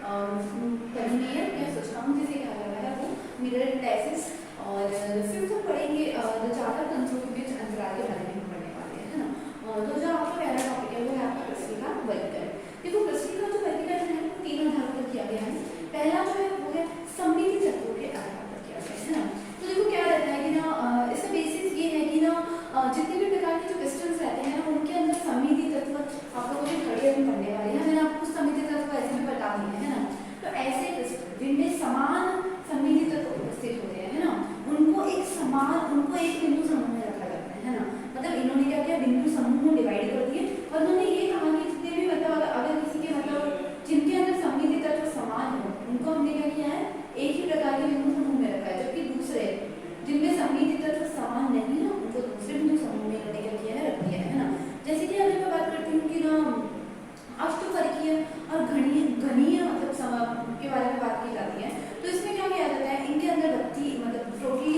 Conveyor या system जिसे कहा जाता है वो मिरर इंडाइसिस, और फिफ्थ हम पढ़ेंगे जो चार्टर तंत्रों के बीच अंतराल के बारे में हम पढ़ने वाले हैं, है ना। तो जो आपका पहला टॉपिक है वो है आपका क्रिस्टल का वर्गीकरण। देखो क्रिस्टल का जो वर्गीकरण है वो 3 आधारों पर किया गया है। पहला जो है वो है सममिति तत्वों के आधार पर किया गया है ना। तो देखो क्या रहता है कि ना इसका बेसिस ये है कि ना जितने भी प्रकार के जो क्रिस्टल्स रहते हैं उनके अंदर सममिति तत्व आप लोगों को थर्ड ईयर में पढ़ने वाले हैं, मैंने आपको सममिति तत्व ऐसे भी बता दिए हैं ना। तो ऐसे क्रिस्टल जिनमें समान सममिति तत्व उपस्थित होते हैं, है ना, उनको एक बिंदु समूह में रखा जाता है ना। मतलब इन्होंने क्या किया, बिंदु समूह को डिवाइड कर दिए और उन्होंने ये कहा कि जितने भी मतलब अगर किसी के मतलब जिनके अंदर सममिति तत्व समान हो उनको हमने क्या किया है, एक ही प्रकार के बिंदु समूह में रखा है, जबकि दूसरे जिनमें सममिति तत्व समान नहीं है उनको दूसरे बिंदु समूह में इन्होंने क्या किया है, रख दिया है ना। जैसे कि अगर मैं बात करती हूँ कि ना अष्टफलकीय और घनीय मतलब के बारे में बात की जाती है, तो इसमें क्या किया जाता है, इनके अंदर मतलब टोटली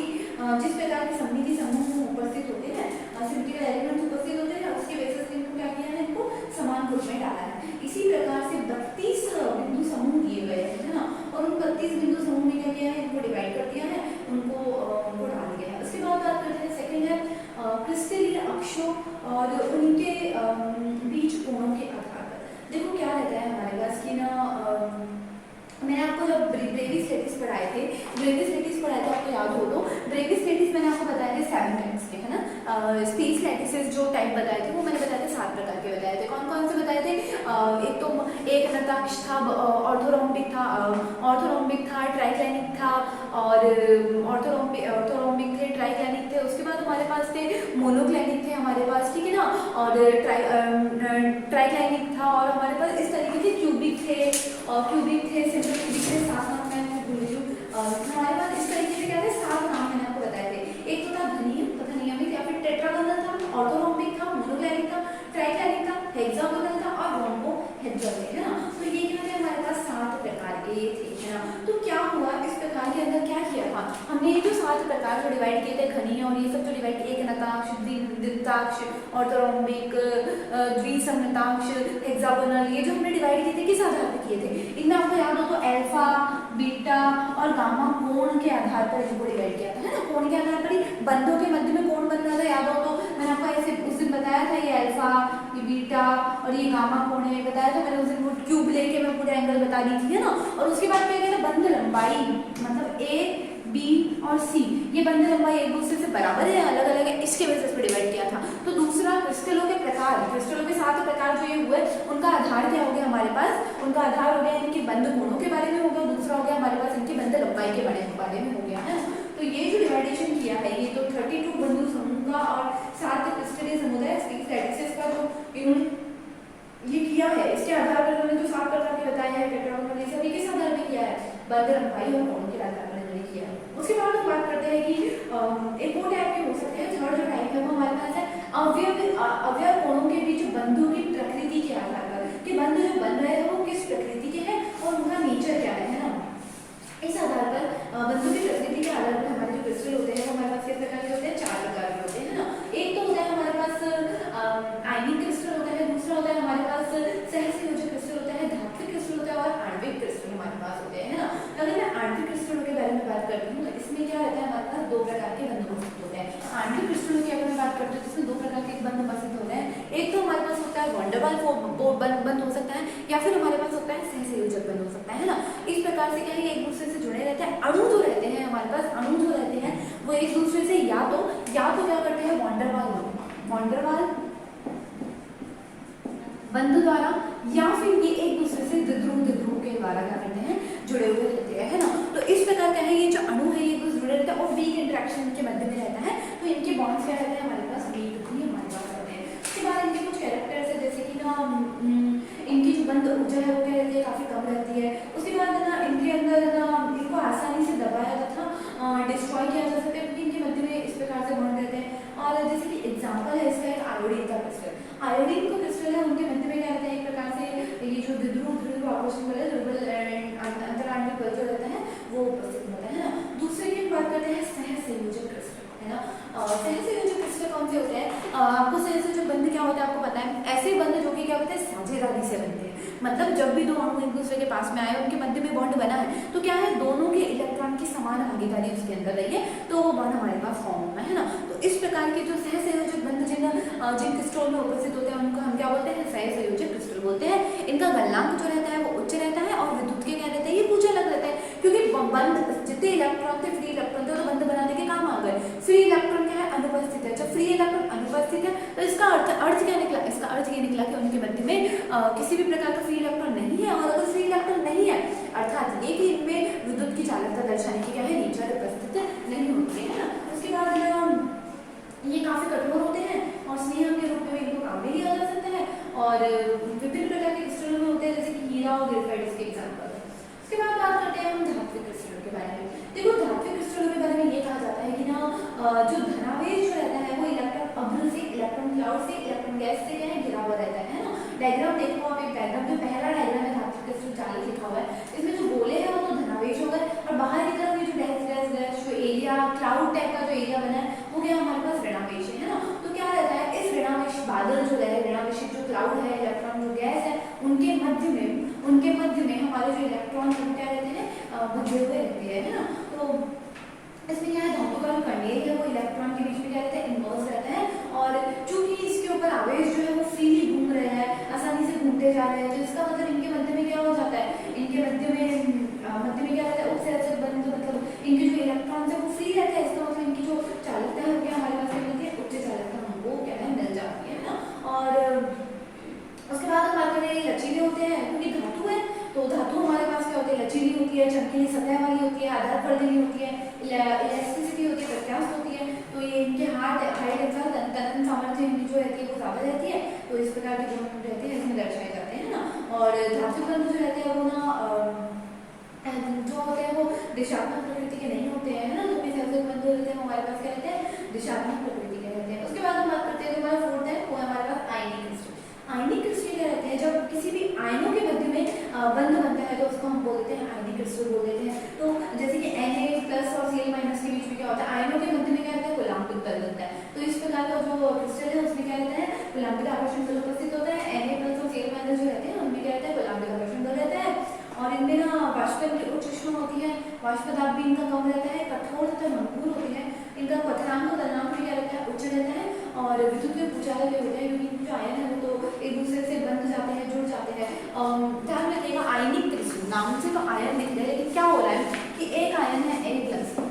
जिस प्रकार के सममिति समूह उपस्थित होते हैं, सिमेट्रिकल एलिमेंट्स उपस्थित होते हैं, उसके बेसिस पे इनको क्या किया है, इनको समान ग्रुप में डाला है। इसी प्रकार से 32 बिंदु समूह दिए गए हैं, है ना, और उन 32 बिंदु समूह में क्या किया है, इनको डिवाइड कर दिया है, उनको डाल दिया है। उसके बाद बात करते हैं सेकंड है क्रिस्टलीय अक्षों और उनके बीच कोणों के आधार पर। देखो क्या रहता है हमारे पास कि ना मैंने आपको जब ब्रेविस लेटिस पढ़ाए थे, आपको याद हो तो ब्रेविस लेटिस मैंने आपको बताए थे 7 टाइप्स के, है ना। स्पेस लेटिसेस जो टाइप बताए थे वो मैंने बताए थे 7 प्रकार के बताए थे। कौन कौन से बताए थे, एक तो एक नताक्ष था, ऑर्थोरोम्बिक था, ट्राइक्लाइनिक था, और ऑर्थोरोम्बिक थे, ट्राइक्लाइनिक थे। उसके बाद हमारे पास थे मोनोक्लाइनिक थे हमारे पास, ठीक है ना, और ट्राइक्लाइनिक था, और हमारे पास इस तरीके के क्यूबिक थे, सिंपल क्यूबिक थे, 7 नाम मैं आपको भूल रही हूँ। हमारे पास इस तरीके से क्या थे, 7 नाम मैंने आपको बताए थे। एक तो था घनीय तथा नियमित, या फिर टेट्रागोनल था, ऑर्थोरोम्बिक था, मोनोक्लाइनिक था, ट्राइक्लाइनिक था, हेक्सागोनल था और रोम्बोहेड्रल थे, है ना। तो ये क्या थे हमारे पास 7 प्रकार के थे, है ना। तो क्या हुआ, इस प्रकार के अंदर क्या किया था हमने, ये जो 7 प्रकार जो डिवाइड किए थे, घनीय और ये सब जो डिवाइड किए, एक नताक्ष, द्विताक्ष, ऑर्थोरोम्बिक, द्विसंगताक्ष, हेक्सागोनल, ये जो हमने डिवाइड किए थे किस आधार पर किए थे, इनमें आपको याद हो तो अल्फा, बीटा और गामा कोण के आधार पर इनको डिवाइड किया था, है ना। कोण के आधार पर ही बंधों के मध्य में कोण बन रहा था, याद हो तो मैंने आपको ऐसे उस दिन बताया था, ये अल्फा, ये बीटा और ये गामा कोण है, बताया था मैंने उस दिन। वो क्यूब लेके मैं पूरा एंगल बता दी थी, है ना। और उसके बाद क्या किया था, बंध लंबाई मतलब ए, बी और सी, ये बंध लंबाई एक दूसरे से बराबर है, अलग अलग है, इसके बेसिस पे डिवाइड किया था। तो दूसरा क्रिस्टलों के प्रकार, क्रिस्टलों के 7 प्रकार जो ये हुए उनका आधार क्या हो गया हमारे पास, उनका आधार हो गया इनके बंध कोणों के बारे में हो गया, दूसरा हो गया हमारे पास इनकी बंध लंबाई के बारे में हो गया, है। तो ये जो डिवाइडेशन किया है, ये तो 32 बिंदु समूह का और 7 क्रिस्टलीय समुदाय स्पेस लैटिसेस का जो इन्होंने ये किया है, इसके आधार पर उन्होंने जो 7 प्रकार के बताया है, टेट्रागोनल, ये सब किस आधार पर किया है, बंध लंबाई और कोण के आधार पर इन्होंने किया है। उसके बाद हम बात करते हैं कि एक और टाइप के हो सकते हैं, थर्ड जो टाइप है वो हमारे पास है अवयव कोणों के बीच बंधों की प्रकृति के आधार पर, कि बंध जो बन रहे हैं वो किस प्रकृति के हैं और उनका नेचर क्या है ना। इस आधार पर बंधों की प्रकृति के आधार पर हमारे जो क्रिस्टल होते हैं वो हमारे पास किस प्रकार के होते हैं, 4 प्रकार के होते हैं, है ना। एक तो होता है हमारे पास आयनिक क्रिस्टल होता है, दूसरा होता है हमारे पास सहसंयोजक क्रिस्टल होता है, धात्विक क्रिस्टल होता है और आणविक क्रिस्टल हमारे पास होते हैं, है ना। अगर मैं आणविक क्रिस्टलों के बारे में बात करती हूँ तो इसमें क्या रहता है, हमारे पास 2 प्रकार के बंध उपस्थित होते हैं। आणविक क्रिस्टलों की अगर मैं बात करती हूँ तो इसमें 2 प्रकार के बंध उपस्थित होते हैं। एक तो हमारे पास होता है वंडर वाल बंध हो सकता है, या फिर हमारे पास होता है सहसंयोजक बंध हो सकता है ना। इस प्रकार से क्या है, एक दूसरे से जुड़े रहते हैं। अणु जो रहते हैं हमारे पास, अणु जो रहते हैं वो एक दूसरे से या तो क्या करते हैं, वंडर वाल बंध द्वारा, या फिर ये एक दूसरे से द्विध्रुव के द्वारा क्या करते हैं, जुड़े हुए रहते हैं, है ना। तो इस प्रकार का है ये जो अणु है ये एक दूसरे जुड़े रहते हैं और वीक इंटरेक्शन इनके मध्य में रहता है, तो इनके बॉन्ड्स क्या रहते हैं हमारे पास, वीक ही हमारे पास रहते हैं। उसके बाद इनके कुछ कैरेक्टर्स है, जैसे कि ना इनकी जो बंध ऊर्जा है वो क्या रहती है, काफी कम रहती है। उसके बाद ना इनके अंदर ना इनको आसानी से दबाया तथा डिस्ट्रॉय किया जा सकता है, क्योंकि इनके मध्य में इस प्रकार से बॉन्ड रहते हैं। और जैसे कि एग्जाम्पल है इसका एक आयोडीन का क्रिस्टल, आयोडीन को क्रिस्टल है, उनके मध्य में क्या रहता है, एक प्रकार से ये जो ध्रुव आकर्षण बल अंतराण्विक बल जो रहता है वो उपस्थित होता है ना। दूसरे की बात करते हैं सहसंयोजक क्रिस्टल, है ना। सहसंयोजक क्रिस्टल कौन से होते हैं, आपको सहसंयोजक बंध क्या होता है आपको पता है, ऐसे बंध जो कि क्या होते हैं, साझेदारी से बनते हैं। मतलब जब भी 2 अणु एक दूसरे के पास में आए, उनके मध्य में बॉन्ड बना है, तो क्या है, दोनों के इलेक्ट्रॉन की समान भागीदारी उसके अंदर रही है, तो वो बॉन्ड हमारे पास फॉर्म हुआ है ना। तो इस प्रकार के जो सहसंयोजक बंध जिन क्रिस्टल में उपस्थित होते हैं उनको हम क्या बोलते हैं, सहसंयोजक क्रिस्टल बोलते हैं। इनका गलनांक जो रहता है वो उच्च रहता है और विद्युत के क्या रहता है, ये कुछ अलग रहता है, क्योंकि बंध जितने इलेक्ट्रॉन थे, फ्री इलेक्ट्रॉन थे, तो बंध बनाने के काम आ गए। फ्री इलेक्ट्रॉन क्या है, अनुपस्थित है। जब फ्री इलेक्ट्रॉन अनुपस्थित है तो इसका अर्थ क्या निकला, इसका अर्थ ये निकला कि उनके मध्य में किसी भी प्रकार का फ्री इलेक्ट्रॉन नहीं है। और अगर फ्री इलेक्ट्रॉन नहीं है अर्थात ये कि इनमें विद्युत की चालकता दर्शाने की क्या है, नेचर उपस्थित नहीं होती है ना। उसके बाद ये काफी कठोर होते हैं और स्नेहक के रूप में इनको काम में लिया जा सकता है, और विभिन्न प्रकार के क्रिस्टलों में होते हैं, जैसे कि हीरा और ग्रेफाइट इसके एग्जाम्पल है। उसके बाद बात करते हैं हम धात्विक क्रिस्टलों के बारे में। देखो धात्विक क्रिस्टलों के बारे में ये कहा जाता है कि ना जो धनावेश जो रहता है वो इलेक्ट्रॉन अभ्र से, इलेक्ट्रॉन क्लाउड से, इलेक्ट्रॉन गैस से क्या है, घिरा हुआ रहता है ना। डायग्राम देखो आप, एक डायग्राम, जो पहला डायग्राम है धात्विक क्रिस्टल 40 लिखा हुआ है, इसमें जो गोले हैं वो तो धनावेश हो गए, और बाहर की तरफ ये जो गैस गैस गैस जो एरिया, क्लाउड टाइप का जो एरिया बना है वो क्या हमारे पास ऋणावेश है ना। तो क्या रहता है, इस ऋणावेश बादल जो है, ऋणावेश जो क्लाउड है, इलेक्ट्रॉन जो गैस है, उनके मध्य में हमारे जो इलेक्ट्रॉन वो क्या रहते हैं, बंधे हुए रहते हैं ना। तो इसमें क्या है, धातु का जो कंडेल है वो इलेक्ट्रॉन के बीच में क्या रहता है, इन्वर्स रहता है, और चूंकि इसके ऊपर आवेश जो है वो फ्रीली घूम रहे हैं, आसानी से घूमते जा रहे हैं, तो इसका मतलब इनके मध्य में क्या हो जाता है, इनके मध्य में क्या रहता है, उत्सर्जक बंध, मतलब इनके जो इलेक्ट्रॉन है वो फ्री रहते हैं, इसका मतलब इनकी जो चालकता है वो क्या हमारे पास मिलती है, उच्च चालकता हमको क्या है, मिल जाती है ना। और उसके बाद हम बात करें, लचीले होते हैं, क्योंकि धातु है तो धातु हमारे पास क्या होती है, लचीली होती है, चमकीली सतह वाली होती है, आधार पर्दनी होती है, इलास्टिसिटी होती है, प्रत्यास्थ होती है, तो ये इनके हाइट तनन सामर्थ्य इनकी जो रहती है वो ज़्यादा रहती है, तो इस प्रकार के गुण रहते हैं इसमें दर्शाए जाते हैं ना। और धातु बंध जो रहते हैं वो ना जो होते हैं वो दिशात्मक प्रकृति के नहीं होते हैं ना, तो धातु बंध रहते हैं हमारे पास क्या रहते हैं, दिशात्मक प्रकृति के रहते हैं। उसके बाद हम बात करते हैं, जो हमारा फोर्थ है वो हमारे पास आयनिक क्रिस्टल। आयनिक क्रिस्टल क्या रहते हैं, जब किसी भी आयनों के मध्य में बंध बनता है तो उसको हम बोलते हैं आयनिक क्रिस्टल बोल देते हैं। तो जैसे कि Na+ और Cl- के बीच में क्या होता है, आयनों के मध्य में क्या रहता है, कूलाम्बिक बल बनता है। तो इस प्रकार का जो क्रिस्टल है उसमें क्या रहता है, कूलाम्बिक आकर्षण बल उपस्थित होता है। Na+ और Cl- जो रहते हैं उनमें क्या रहता है, कूलाम्बिक आकर्षण बल रहता है, और इनमें ना वाष्पन की उच्च ऊष्मा होती है, वाष्प दाब भी इनका कम रहता है, कठोर तथा मंगूर होती है, इनका क्वथनांक गलनांक भी क्या रहता है, उच्च रहता है, और विद्युत के कुचालक भी होते हैं, क्योंकि जो आयन है वो तो एक दूसरे से बंध जाते हैं, जुड़ जाते हैं। ध्यान रखिएगा, आयनिक क्रिस्टल नाम से तो आयन लिख रहे हैं, लेकिन क्या हो रहा है कि एक आयन है A+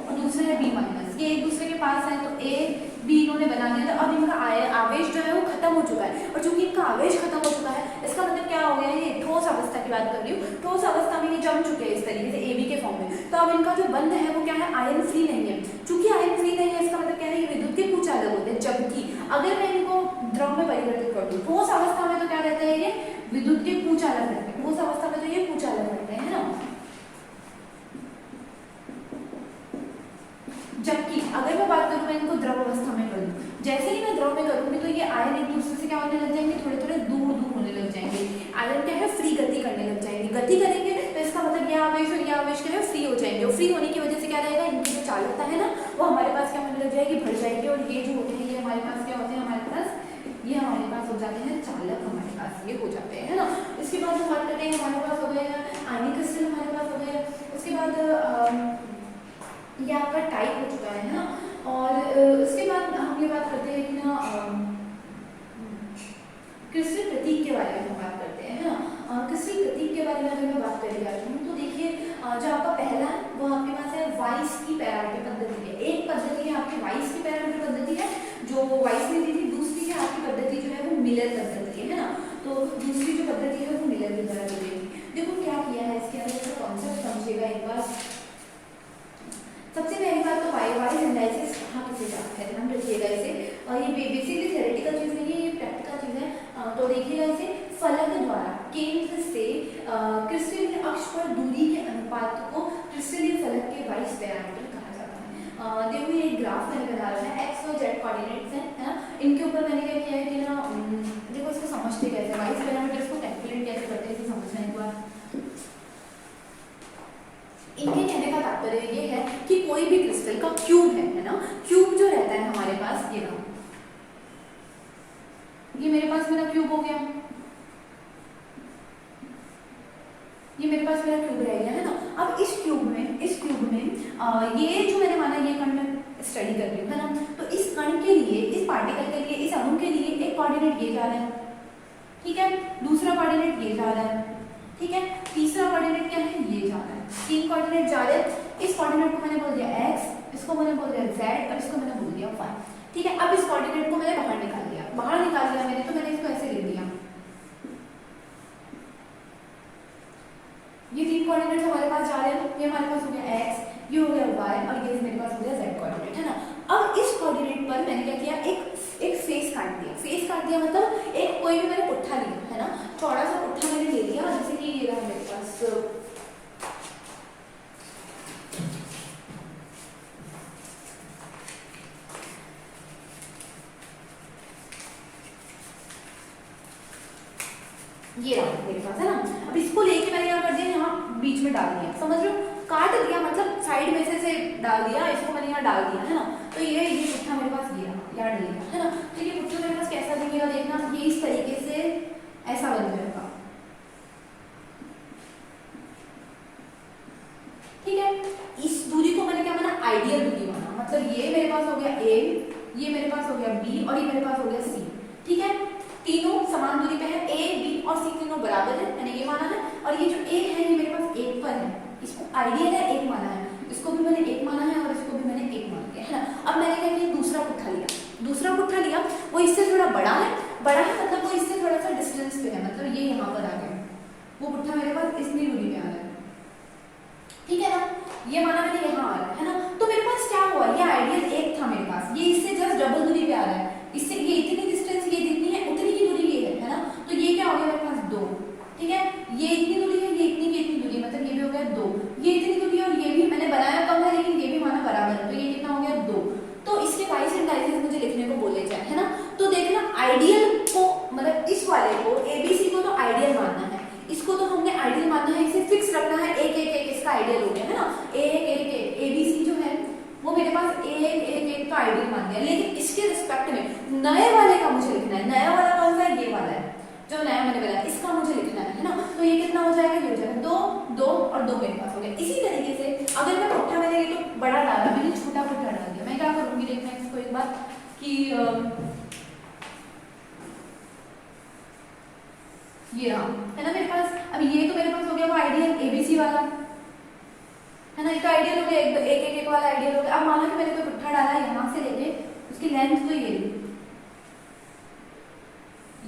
और दूसरा है B-, ये एक दूसरे के पास है, तो A B इन्होंने बना दिया, तो अब इनका आवेश जो है वो खत्म हो चुका है, और चूंकि इनका आवेश खत्म हो चुका है इसका मतलब क्या हो गया, ये ठोस अवस्था की बात कर रही हूँ, ठोस अवस्था में ये जम चुके हैं इस तरीके से AB के फॉर्म में। तो अब इनका जो बंध है वो क्या है, आयन फ्री नहीं है। चूंकि आयन फ्री नहीं है इसका मतलब क्या है, ये विद्युत के कुचालक होते हैं। जबकि अगर मैं इनको द्रव में परिवर्तित कर दूं, ठोस अवस्था में तो क्या रहता है, ये विद्युत के कुचालक रहते हैं, ठोस अवस्था में तो ये कुचालक रहते हैं ना। जबकि अगर मैं बात करूँ, मैं इनको द्रव अवस्था में करूँ, जैसे ही मैं द्रव में करूँगी तो ये आयन एक दूसरे से क्या होने लग जाएंगे, थोड़े थोड़े दूर दूर होने लग जाएंगे। आयन क्या है, फ्री गति करने लग जाएंगे, गति करेंगे तो इसका मतलब ये आवेश और ये आवेश क्या है, फ्री हो जाएंगे, और फ्री होने की वजह से क्या रहेगा, इनकी जो चालकता है ना वो हमारे पास क्या होने लग जाएगी, बढ़ जाएगी, और ये जो होते हैं ये हमारे पास क्या होते हैं, ये हमारे पास हो जाते हैं चालक, हमारे पास ये हो जाते हैं ना। इसके बाद हम बात करते हैं, हमारे पास हो गए आयनिक क्रिस्टल, हमारे पास हो गए। उसके बाद ये आपका टाइप हो चुका है ना। और उसके बाद हम ये बात करते हैं कि ना क्रिस्टल प्रतीक के बारे में हम बात करते हैं ना। क्रिस्टल प्रतीक के बारे में अगर मैं बात करी जाती हूँ तो देखिए, जो आपका पहला है वो आपके पास है वाइस की पैरामीटर पद्धति है। एक पद्धति है आपकी वाइस की पैरामीटर पद्धति है जो वाइस ने दी थी, दूसरी है आपकी पद्धति जो है वो मिलर पद्धति है ना। तो दूसरी जो पद्धति है वो मिलर की द्वारा दी गई। देखो क्या किया है इसके अंदर, इसका कॉन्सेप्ट समझिएगा एक बार। सबसे पहली बात तो वाइज एनालिसिस कहाँ किसे जाता है, ध्यान रखिएगा इसे, और ये बेसिकली थ्योरेटिकल चीज नहीं है, ये प्रैक्टिकल चीज है। तो देखिएगा इसे, फलक द्वारा केंद्र से क्रिस्टलीय अक्ष पर दूरी के अनुपात को क्रिस्टलीय फलक के वाइस पैरामीटर कहा जाता है। देखो ये एक ग्राफ मैंने बना रखा है, एक्स और जेड कोऑर्डिनेट्स हैं, है ना। इनके ऊपर मैंने क्या किया है कि ना, देखो इसको समझते कैसे, वाइस पैरामीटर्स को कैलकुलेट कैसे करते हैं इसे समझना एक बार। इनके कहने का तात्पर्य ये है कि कोई भी क्रिस्टल का क्यूब है ना, क्यूब जो रहता है हमारे पास, ये मेरे पास मेरा क्यूब हो गया, ये मेरे पास मेरा क्यूब रह गया है ना। अब इस क्यूब में ये जो मैंने माना ये कण में स्टडी कर रही हूँ है ना, तो इस कण के लिए, इस पार्टिकल के लिए, इस अणु के लिए एक कोऑर्डिनेट ये जा रहा है, ठीक है, दूसरा कोऑर्डिनेट ये जा रहा है, ठीक है, तीसरा कोऑर्डिनेट क्या है, ये जा रहा है, 3 कोऑर्डिनेट जा रहे हैं। इस कोऑर्डिनेट को मैंने बोल दिया x, इसको मैंने बोल दिया z और इसको मैंने बोल दिया y, ठीक है। अब इस कोऑर्डिनेट को मैंने बाहर निकाल लिया मैंने, तो मैंने इसको ऐसे लिख दिया, ये 3 कोऑर्डिनेट्स हमारे पास जा रहे हैं, ये हमारे पास हो गया x, ये हो गया y और ये मेरे पास हो गया z कोऑर्डिनेट है ना। अब इस कोऑर्डिनेट पर मैंने क्या किया, एक फेस काट दिया, मतलब एक कोई भी मैंने पुट्ठा लिया है ना, चौड़ा सा पुट्ठा मैंने ले लिया, जैसे कि ये रहा मेरे पास, ये रहा मेरे पास है ना। अब इसको लेके मैंने क्या कर दिया, यहाँ बीच में डाल दिया, समझ रहे हो, काट दिया मतलब साइड में से डाल दिया, इसको मैंने यहाँ डाल दिया है ना। तो ये पुट्ठा मेरे पास ये यहाँ डल गया है ना। तो ये पुट्ठा मेरे पास कैसा दिखेगा देखना, ये इस तरीके से ऐसा बन जाएगा, ठीक है। इस दूरी को मैंने क्या माना, आइडियल दूरी माना, मतलब ये मेरे पास हो गया a, ये मेरे पास हो गया b और ये मेरे पास हो गया c, ठीक है। तीनों समान दूरी पे है, a b और c तीनों बराबर है, मैंने ये माना है। और ये जो a है ये मेरे पास 1 पर है, इसको आइडियल है 1 माना है, इसको भी मैंने 1 माना है और इसको भी मैंने 1 मान लिया है ना। अब मैंने क्या किया, दूसरा पुट्ठा लिया, वो इससे थोड़ा बड़ा है मतलब वो इससे थोड़ा सा डिस्टेंस पे है, मतलब ये यहाँ पर आ गया, वो पुट्ठा मेरे पास इतनी दूरी पे आ रहा है, ठीक है ना। ये माना मैंने यहाँ आ रहा है ना। तो मेरे पास क्या हुआ, ये आइडियल 1 था मेरे पास, ये इससे जस्ट डबल दूरी पे आ रहा है, इससे ये इतनी डिस्टेंस, ये जितनी है उतनी ही दूरी ये है ना। तो ये क्या हो गया मेरे पास 2, ठीक है, ये इतनी दूरी है, ये इतनी दूरी, मतलब ये भी हो गया 2, ये इतनी दूरी और ये भी मैंने बनाया कम है लेकिन ये भी माना बराबर है, तो ये कितना हो गया 2। तो इसके वाइस एंड डाइसेस मुझे लिखने को बोले जाए है ना। तो देखना आइडियल को, मतलब इस वाले को ABC को तो आइडियल मानना है, इसको तो हमने आइडियल मानना है, इसे फिक्स रखना है, एक इसका आइडियल हो गया है ना। एक ABC जो है वो मेरे पास एक तो आइडियल मान दिया, लेकिन इसके रिस्पेक्ट में नए वाले का मुझे लिखना है। नया वाला कौन सा है, ये वाला है जो नया मैंने बनाया, इसका मुझे लिखना है ना। तो ये कितना हो जाएगा, ये हो जाएगा 2, 2 और 2 मेरे पास हो गया। इसी तरीके से अगर मैं पुट्ठा, मैंने ये तो बड़ा डाला, मैंने छोटा पुट्ठा डाल दिया, मैं क्या करूंगी देखना इसको एक बार कि ये रहा है ना मेरे पास। अब ये तो मेरे पास हो गया वो आइडियल ABC वाला है ना, एक आइडियल हो गया, एक वाला आइडियल हो गया। अब मानो कि मैंने कोई पुट्ठा डाला यहाँ से लेके उसकी लेंथ तो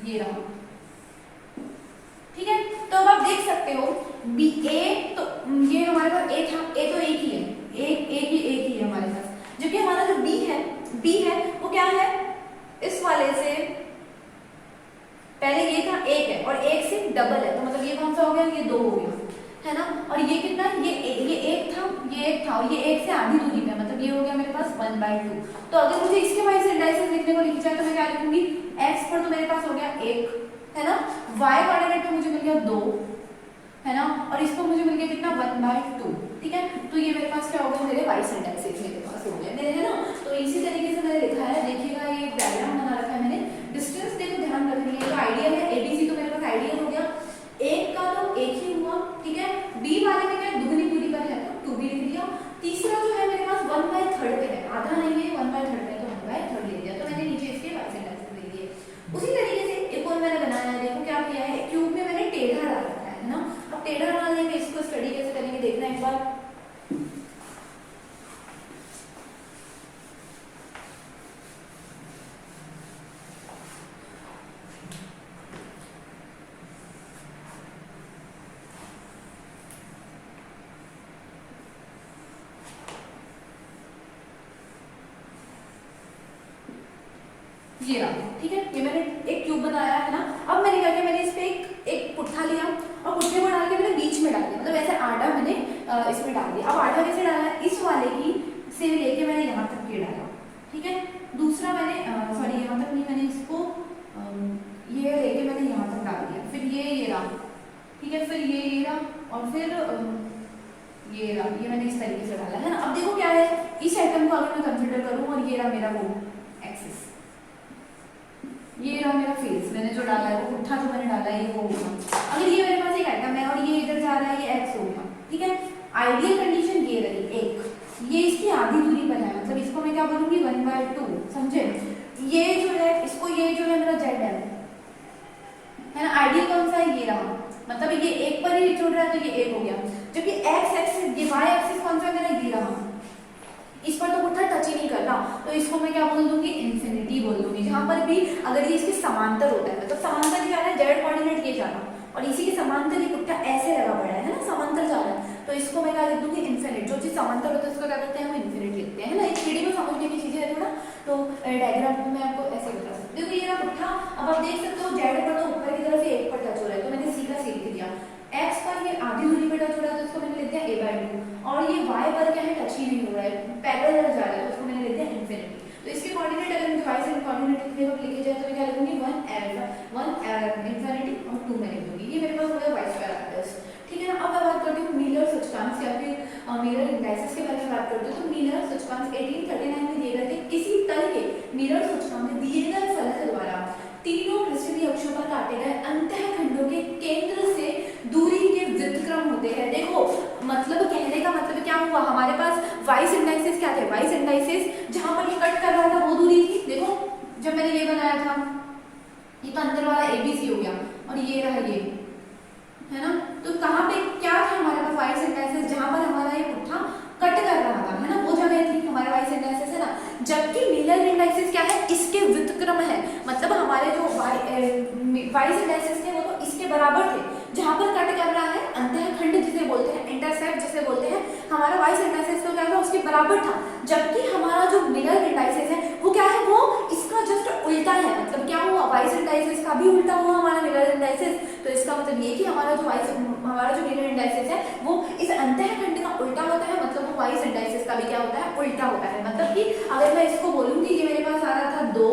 ये रहा, ठीक है। तो अब आप देख सकते हो A, तो ये हमारे पास A था, A तो एक ही है, एक ही है हमारे पास, जबकि हमारा जो B है वो क्या है, इस वाले से पहले ये था 1 है और 1 से डबल है, तो मतलब ये कौन सा हो गया, ये 2 हो गया है ना। और ये कितना, ये 1 था और ये 1 से आधी दूरी पे, मतलब ये हो गया मेरे पास 1/2। तो अगर मुझे इसके वाइस एंड डाइसेस लिखने को लिखी जाए तो मैं क्या लिखूंगी, x पर तो मेरे पास हो गया 1 है ना, y कोऑर्डिनेट पे मुझे मिल गया 2 है ना, और इसको मुझे मिल गया कितना 1/2, ठीक है। तो ये मेरे पास क्या हो गया, मेरे वाइस एंड डाइसेस मेरे पास हो गया मेरे है ना। तो इसी तरीके से मैंने लिखा है, देखिएगा ये डायग्राम बना रखा है मैंने। डिस्टेंस देखो ध्यान रखनी है, तो आइडियल है ABC, तो मेरे पास आइडियल हो गया, 1 का तो 1 ही हुआ, ठीक है। B वाले में क्या दुगनी दूरी पर है तो 2B लिख दिया। तीसरा जो है मेरे पास 1/3 पे है, आधा नहीं है 1/3 पे, तो 1/3 ले दिया, तो मैंने नीचे इसके वाइस एंड डाइसेस दे दिए। उसी तरीके से एक और मैंने बनाया है, देखो क्या किया है, क्यूब में मैंने टेढ़ा डाल रखा है ना। अब टेढ़ा डालने में इसको स्टडी कैसे करेंगे देखना एक बार। ये रहा, ठीक है, ये मैंने एक क्यूब बनाया है ना। अब मैंने क्या किया, मैंने इस पे एक पुट्ठा लिया और पुट्ठे को डाल के मैंने बीच में डाल दिया, मतलब ऐसे आटा मैंने इसमें डाल दिया। अब आटा कैसे डाला है, इस वाले की से लेके मैंने यहाँ तक ये डाला, ठीक है। दूसरा मैंने सॉरी यहाँ तक नहीं, मैंने इसको ये लेके मैंने यहाँ तक डाल दिया, फिर ये रहा, ठीक है, फिर ये रहा और फिर ये रहा, ये मैंने इस तरीके से डाला है ना। अब देखो क्या है, इस आइटम को अगर मैं कंसिडर करूँ और ये रहा मेरा वो एक्सिस, ये रहा मेरा फेस, मैंने जो डाला है वो पुट्ठा जो मैंने डाला है ये वो होगा। अगर ये मेरे पास एक आइटम है और ये इधर जा रहा है, ये एक्स होगा, ठीक है। आइडियल कंडीशन ये रही एक, ये इसकी आधी दूरी पर है, मतलब इसको मैं क्या बोलूंगी 1/2, समझे। ये जो है इसको, ये जो है मेरा जेड है ना, आइडियल कौन सा है, ये रहा, मतलब ये एक पर ही जुड़ रहा है तो ये एक हो गया। जबकि एक्स एक्सिस, ये वाई एक्सिस कौन सा है मेरा, ये रहा, इस पर तो पुट्ठा टच ही नहीं कर रहा, तो इसको मैं क्या बोल दूंगी, इन्फिनिटी बोल दूंगी। जहां पर भी अगर ये इसके समांतर होता है, मतलब समांतर जा रहा है, जेड कोऑर्डिनेट ये जा रहा और इसी के समांतर ये पुट्ठा ऐसे लगा पड़ा है ना, समांतर जा रहा है, तो इसको मैं क्या लिख दूंगी, इन्फिनिट। जो चीज समांतर होता है उसको क्या करते हैं, हम इन्फिनिट लिखते हैं ना। एक थ्री में समझने की चीजें है थोड़ा, तो डायग्राम में मैं आपको ऐसे बता सकती हूँ। देखो ये रहा पुट्ठा, अब आप देख सकते हो जेड पर तो ऊपर की तरफ एक पर टच हो रहा है, तो मैंने सी का सी लिख दिया। एक्स पर ये आधी दूरी पर टच हो रहा है तो इसको मैंने लिख दिया a/2, और ये y पर क्या है, टच ही नहीं हो रहा है, पैरेलल जा रहा है, तो इसको मैंने लिख दिया इन्फिनिटी। तो इसके कोऑर्डिनेट अगर मुझे y से कोऑर्डिनेट लिखे जाए तो मैं क्या लिखूंगी, 1 इन्फिनिटी और 2 मैं लिख दूंगी। ये मेरे पास हो गया y², ठीक है ना। अब मैं बात करती हूँ मिलर सूचकांक या फिर मिलर इंडाइसेस के बारे में बात करती हूँ। तो मिलर सूचकांक 1839 में दिए गए थे, किसी तल के मिलर सूचकांक दिए गए फलक द्वारा तीनों पृष्ठीय अक्षों पर काटे गए अंतःखंडों के केंद्र से दूरी के व्युत्क्रम होते हैं। देखो मतलब कहने का मतलब क्या हुआ, हमारे पास वाइस इंडाइसेस क्या थे, वाइस इंडाइसेस जहां पर ये कट कर रहा था वो दूरी थी। देखो जब मैंने ये बनाया था, ये तो अंदर वाला ABC हो गया और ये रहा ये, है ना। तो कहाँ पे क्या था हमारे पास वाइस इंडाइसेस, जहां पर हमारा ये पुट्ठा कट कर रहा था, है ना, वो जगह थी हमारे वाइस इंडाइसेस, है ना। जबकि मिलर इंडाइसेस क्या है, इसके व्युत्क्रम है, मतलब हमारे जो वाइस इंडाइसेस थे वो तो इसके बराबर थे, जहां पर कट कर रहा है अंतःखंड जिसे बोलते हैं, इंटरसेप्ट जिसे बोलते हैं, हमारा वाइस इंडाइसेस तो क्या था, उसके बराबर था। जबकि हमारा जो मिलर इंडाइसेस है वो क्या है, वो इसका जस्ट उल्टा है। मतलब क्या हुआ, वाइस इंडाइसेस का भी उल्टा हुआ हमारा मिलर इंडाइसेस। तो इसका मतलब ये कि हमारा जो मिलर इंडाइसेस है वो इस अंतःखंड का उल्टा होता है, मतलब वो वाइस इंडाइसेस का भी क्या होता है, उल्टा होता है। मतलब कि अगर मैं इसको बोलूँ कि ये मेरे पास आ रहा था 2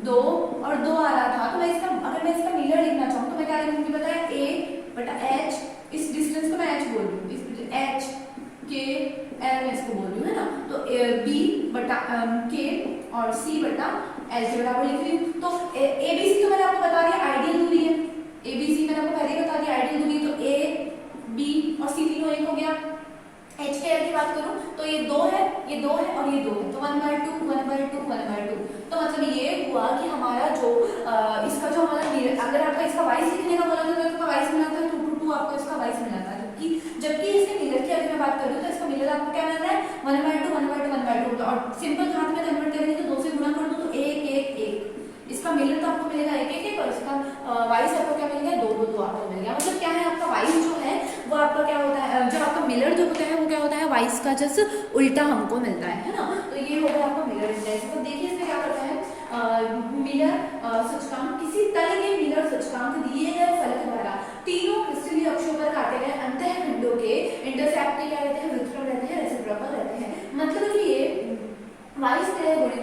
2 और 2 आ रहा था, तो मैं इसका, अगर मैं इसका मिलर लिखना चाहूँ तो मैं क्या लिखूंगी पता है, A/H, इस डिस्टेंस को मैं H बोल रही हूँ, इस H K L मैं इसको बोल रही हूँ, है ना। तो B/K और C/L के बराबर लिख रही हूँ। तो ABC तो मैंने आपको बता दिया आइडियल दूरी है, ABC मैंने आपको पहले ही बता दिया आइडियल दूरी, तो A B और C तीनों एक हो गया। H के L की बात करूं तो ये 2 है, ये 2 है और ये 2 है, तो 1/2 1/2 1/2। तो मतलब ये हुआ कि हमारा जो इसका जो हमारा अगर आपका इसका वाइस लिखने का बोला था तो इसका वाइस मिला था 2 आपको इसका वाइस मिला था। जबकि इसके मिलर की अगर मैं बात करूँ तो इसका मिलर आपको क्या मिल रहा है, 1/2 1/2 1/2। और सिंपल हाथ में कन्वर्ट करेंगे तो 2 से गुणा कर दो तो 1 1 1, इसका मिलर तो आपको मिलेगा 1 1 1 और इसका वाइस आपको क्या मिल गया 2 2 2 आपको मिल गया। मतलब क्या है, आपका वाइस जो है वो आपका क्या होता है, जो आपका मिलर जो होता है वो क्या होता है, वाइस का जस्ट उल्टा हमको मिलता है ना। तो ये हो गया आपका मिलर इंडाइसेस। तो देखिए इसमें क्या करता है, मिलर सूचकांक, किसी तल के मिलर सूचकांक दिए गए फलक द्वारा तीनों पृष्ठीय अक्षों पर काटे गए अंतःखंडों के इंटरसेप्ट क्या रहते हैं, व्युत्क्रम रहते हैं, रेसिप्रोकल रहते हैं। मतलब कि ये वाइस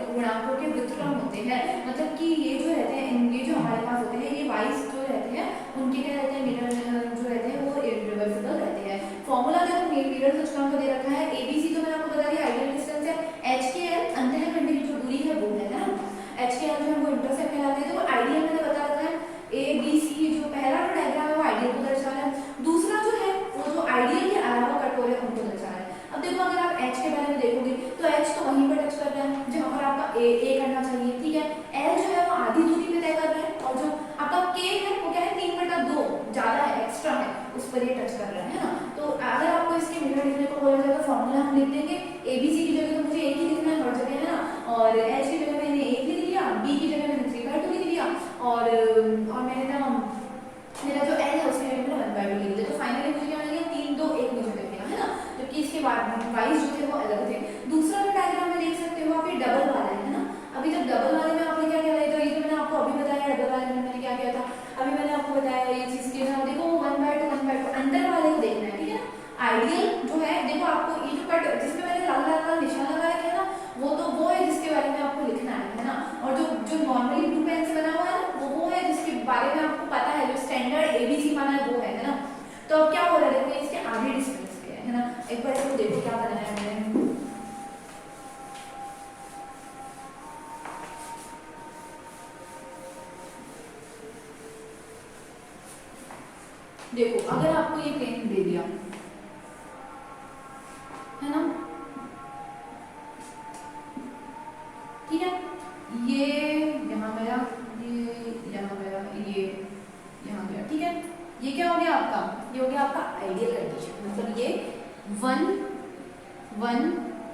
गुणांकों के व्युत्क्रम होते हैं, मतलब कि ये जो रहते हैं, ये जो हमारे पास होते हैं, ये वाइस जो रहते हैं उनके क्या रहते हैं, मिलर जो रहते हैं वो रिवर्सिबल रहते हैं। फॉर्मूला देखो मिलर सूचकांक को दे रखा है, ABC तो मैंने आपको बता दिया आइडियल डिस्टेंस है, H के L अंतःखंड की जो दूरी है वो है ना, H के L जो है वो इंटरसेप्ट कहलाते हैं। तो आइडियल मैंने बता रखा है, ABC जो पहला जो डायग्राम है वो आइडियल को दर्शा रहा है, दूसरा जो है वो जो आइडियल के अलावा कट हो रहे हैं उनको दर्शा रहा है। अब देखो अगर आप H के बारे में देखोगे तो H तो वहीं पर टच कर रहा है जहां पर आपका A करना चाहिए, ठीक है। L जो है वो आधी दूरी पे तय कर रहा है और जो आपका K है वो क्या है 3/2 ज्यादा है, एक्स्ट्रा है, उस पर ये टच कर रहा है ना। तो अगर आपको इसके मिलर लिखने को बोला जाए तो फॉर्मूला हम लिख देंगे, ABC की जगह तो मुझे एक ही लिखना है हर जगह, है ना, और H की जगह मैंने 1 लिख लिया, B की जगह मैंने 3/2 लिख लिया और मैंने ना मेरा जो L है उसकी जगह मैंने 1/2 लिख दिया। तो फाइनली मुझे क्या मिल गया 3 2 1 मुझे मिल गया, है ना। जबकि इसके बाद वाइस जो थे वो अलग थे। दूसरा जो डायग्राम में देख सकते हो आप, ये डबल वाला है ना। अभी जब डबल वाले में आपने क्या किया था, ये तो मैंने आपको अभी बताया, डबल वाले में मैंने क्या किया था, अभी मैंने आपको बताया ये चीज के ना, देखो 1/2 1/2 अंदर वाले को देखना है, ठीक है। आइडियल जो है देखो आपको ये जो कट जिसमें मैंने लाल लाल लाल निशान लगाया है ना, वो है जिसके बारे में आपको लिखना है ना। और जो नॉर्मली ब्लू पेन से बना हुआ है ना वो है जिसके बारे में आपको पता है, जो स्टैंडर्ड ABC बना है वो है ना। तो अब क्या हो रहा है, देखो इसके आगे डिस्टेंस पे है ना, एक बार इसको देखो क्या बनाया है मैंने। देखो अगर आपको ये प्लेन दे दिया है ना, ठीक है, ये यहाँ गया, ये यहाँ गया, ये यहाँ गया, ठीक है, ये क्या हो गया आपका, ये हो गया आपका आइडियल कंडीशन, मतलब ये 1 1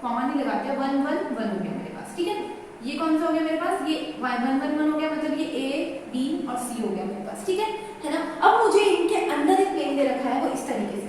कॉमा नहीं लगाते, 1 1 1 हो गया मेरे पास, ठीक है। ये कौन सा हो गया मेरे पास, ये 1 1 1 हो गया, मतलब ये ए बी और सी हो गया मेरे पास, ठीक है ना। अब मुझे इनके अंदर एक प्लेन दे रखा है, वो इस तरीके से,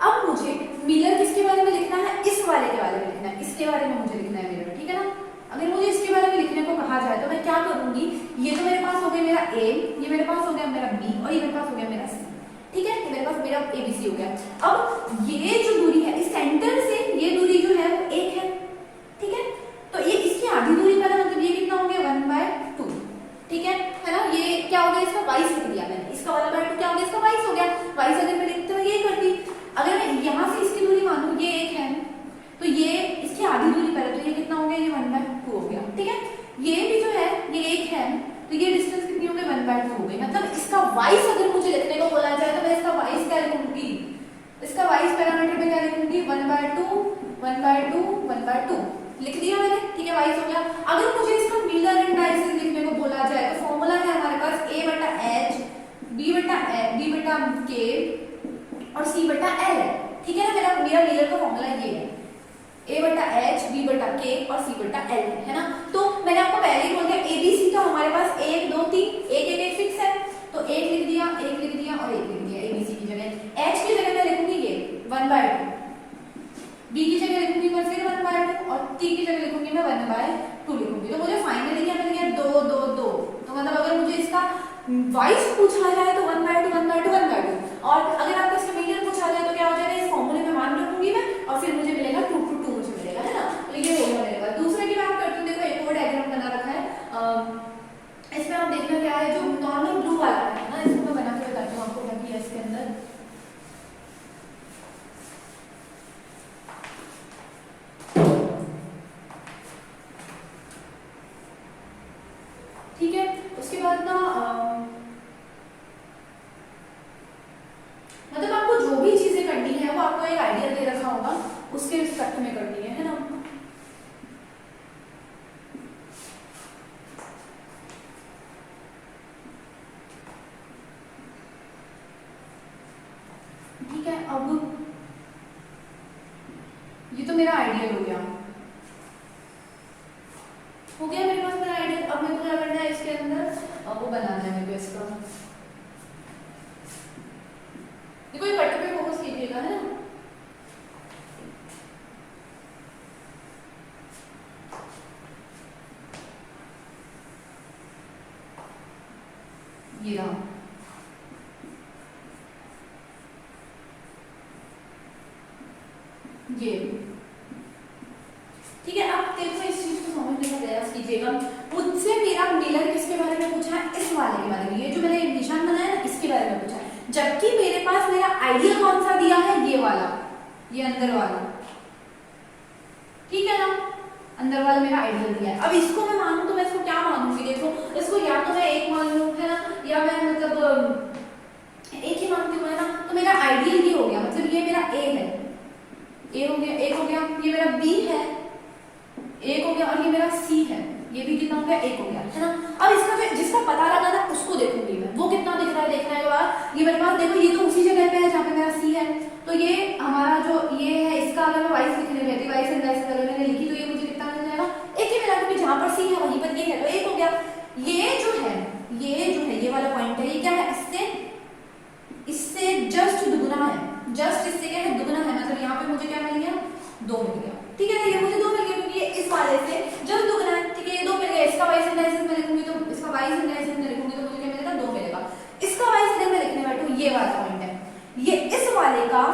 अब मुझे मिलर किसके बारे में लिखना है, इस वाले के बारे में लिखना है, इसके बारे में मुझे लिखना है मिलर, ठीक है ना। अगर मुझे इसके बारे में लिखने को कहा जाए तो मैं क्या करूंगी, ये तो मेरे पास हो गया मेरा ए, ये मेरे पास हो गया मेरा बी और ये मेरे पास हो गया मेरा सी, ठीक है, ये मेरे पास मेरा ए बी सी हो गया। अब ये जो दूरी है इस सेंटर से ये दूरी जो है वो 1 है, ठीक है, तो ये इसकी आधी दूरी पर है, मतलब ये कितना हो गया 1/2, ठीक है ना। ये क्या हो गया, इसका 22 लिख दिया मैंने, इसका 1/2 क्या हो गया, इसका 22 हो गया, 22 अगर मैं लिखती हूँ ये करती, अगर मैं यहाँ से इसकी दूरी मानूं ये 1 है, तो ये इसकी आधी दूरी पर है, तो ये कितना हो गया, ये 1/2 हो गया, ठीक है। ये भी जो है ये 1 है, तो ये डिस्टेंस कितनी हो गई, 1/2 हो गई, मतलब इसका वाइस अगर मुझे लिखने को बोला जाए तो मैं इसका वाइस क्या लिखूंगी, इसका वाइस पैरामीटर में क्या लिखूंगी, 1/2 1/2 1/2 लिख दिया मैंने, ठीक है, वाइस हो गया। अगर मुझे इसका मिलर इंडाइसेस लिखने को बोला जाए तो फॉर्मूला है हमारे पास a/h b/k और c/l है, ठीक है ना। मेरा मिलर का फॉर्मूला ये है, a/h b/k और c/l है ना। तो मैंने आपको पहले ही बोल दिया abc तो हमारे पास 1 2 3 1 1 1 फिक्स है, तो 1 लिख दिया, 1 लिख दिया और 1 लिख दिया abc की जगह। h की जगह मैं लिखूंगी ये 1/2, b की जगह लिखूंगी मैं फिर 1/2 और t की जगह लिखूंगी मैं 1/2 लिखूंगी। तो मुझे फाइनली क्या मिल गया, 2 2 2। तो मतलब अगर मुझे इसका वाइस पूछा जाए तो 1/2 1/2 1/2, और अगर आपको इसका मिलर पूछा जाए तो क्या हो जाएगा, इस फॉर्मूले में मान रखूंगी मैं और फिर मुझे मिलेगा 2 2 2 मुझे मिलेगा, है ना। तो ये हो गया मेरे पास। दूसरे की बात करती हूँ, देखो एक और डायग्राम बना रखा है, इसमें आप देखना क्या है, जो नॉर्मल ब्लू वाला है ना, इसको मैं बना के बताती हूँ आपको क्या किया इसके अंदर। ठीक है, उसके बाद ना मतलब आपको जो भी चीजें करनी है वो आपको एक आइडिया दे रखा होगा, उसके रिस्पेक्ट में करनी है ना। ठीक है, अब ये तो मेरा आइडियल हो गया मेरे पास मेरा आइडियल। अब मेरे को क्या करना है इसके अंदर, वो बनाना है मेरे को इसका, देखो ये कट पे फोकस कीजिएगा, है ना। ये रहा, ये ठीक है। आप देखो इस चीज को समझने का प्रयास कीजिएगा। मुझसे मेरा मिलर किसके बारे में पूछा है, इस वाले के बारे में, ये जो मैंने निशान बनाया ना इसके बारे में पूछा है, जबकि मेरे पास मेरा आइडियल कौन सा दिया है, ये वाला, ये अंदर वाला, ठीक है ना, अंदर वाला मेरा आइडियल दिया है। अब इसको मैं मानूं तो मैं इसको क्या मानूंगी, देखो इसको या तो मैं 1 मान लूं, है ना, या मैं मतलब 1 ही मानती हूँ, है ना। तो मेरा आइडियल ये हो गया, मतलब ये मेरा ए है, ए हो गया, 1 हो गया, ये मेरा बी है 1 हो गया, और ये मेरा सी है, ये भी कितना हो गया, 1 हो गया, है ना। अब इसका जो जिसका पता लगा ना उसको देखूंगी मैं, वो कितना दिख रहा है देखने के बाद, ये मेरे पास देखो ये तो उसी जगह पे है जहाँ पे मेरा सी है, तो ये हमारा जो ये है इसका अगर मैं वाइस लिखने रहती, वाइस एंड वाइस अगर मैंने लिखी तो ये मुझे कितना मिल जाएगा, 1 ही मिला, क्योंकि जहाँ पर सी है वहीं पर ये है, तो 1 हो गया। ये जो है ये वाला पॉइंट है, ये क्या है, इससे जस्ट दुगुना है, जस्ट इससे क्या है, दुगुना है, मतलब यहाँ पे मुझे क्या मिल गया, 2 मिल गया, ठीक है ना। ये मुझे 2 मिल गया क्योंकि ये इस वाले से जस्ट दुगुना है, ठीक है, ये 2 मिल गया। इसका वाइस इंडाइसेस में लिखूंगी तो इसका वाइस इंडाइसेस में लिखूंगी तो मुझे क्या मिलेगा, 2 मिलेगा। इसका वाइस अगर मैं लिखने बैठूं, ये वाला पॉइंट है, ये इस वाले का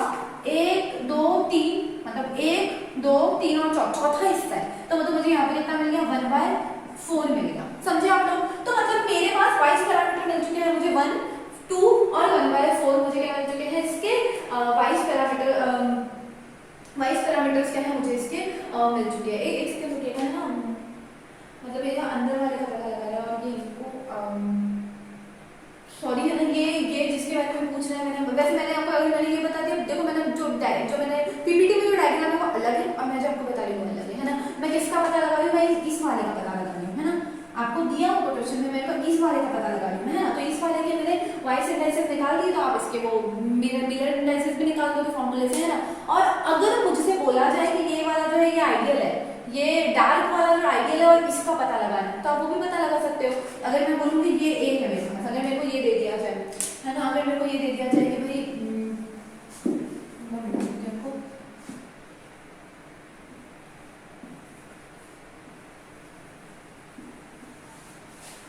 1 2 3 मतलब 1 2 3 और चौथा हिस्सा है, तो मतलब मुझे यहाँ पे कितना मिल गया, 1/4 मिलेगा, समझे आप लोग। तो मतलब मेरे पास वाइस पैरामीटर मिल चुके हैं मुझे 1 2 और 1/4 मुझे क्या मिल चुके हैं इसके वाइस पैरामीटर्स क्या है मुझे इसके मिल चुके हैं। एक सेकंड रुकिएगा है ना, मतलब ये अंदर वाले का पता लगा रहा है और ये इनको सॉरी है ना, ये जिसके बारे में पूछ रहे हैं मैंने, वैसे मैंने आपको अगर मैंने ये बता दिया, देखो मैंने जो मैंने पीपीटी में जो डायग्राम है वो अलग है और मैं जो आपको बता रही हूँ अलग है ना। मैं किसका पता लगा रही हूँ, मैं इस वाले का पता लगा रही हूँ है ना। आपको दिया होगा क्वेश्चन में, मेरे को इस वाले का पता लगा रही हूँ है ना। तो इस वाले के मैंने वाइस इंडाइसेस निकाल दिए, तो आप इसके वो मिरर इंडाइसेस भी निकाल दो फॉर्मूले से है ना। और अगर मुझसे बोला जाए कि ये वाला जो है ये आइडियल है, ये डार्क वाला जो आइडियल है और इसका पता लगाना है, तो आप वो भी पता लगा सकते हो। अगर मैं बोलूँगी ये ए है मेरे पास, अगर मेरे को ये दे दिया जाए है ना, अगर मेरे को ये दे दिया जाए कि भाई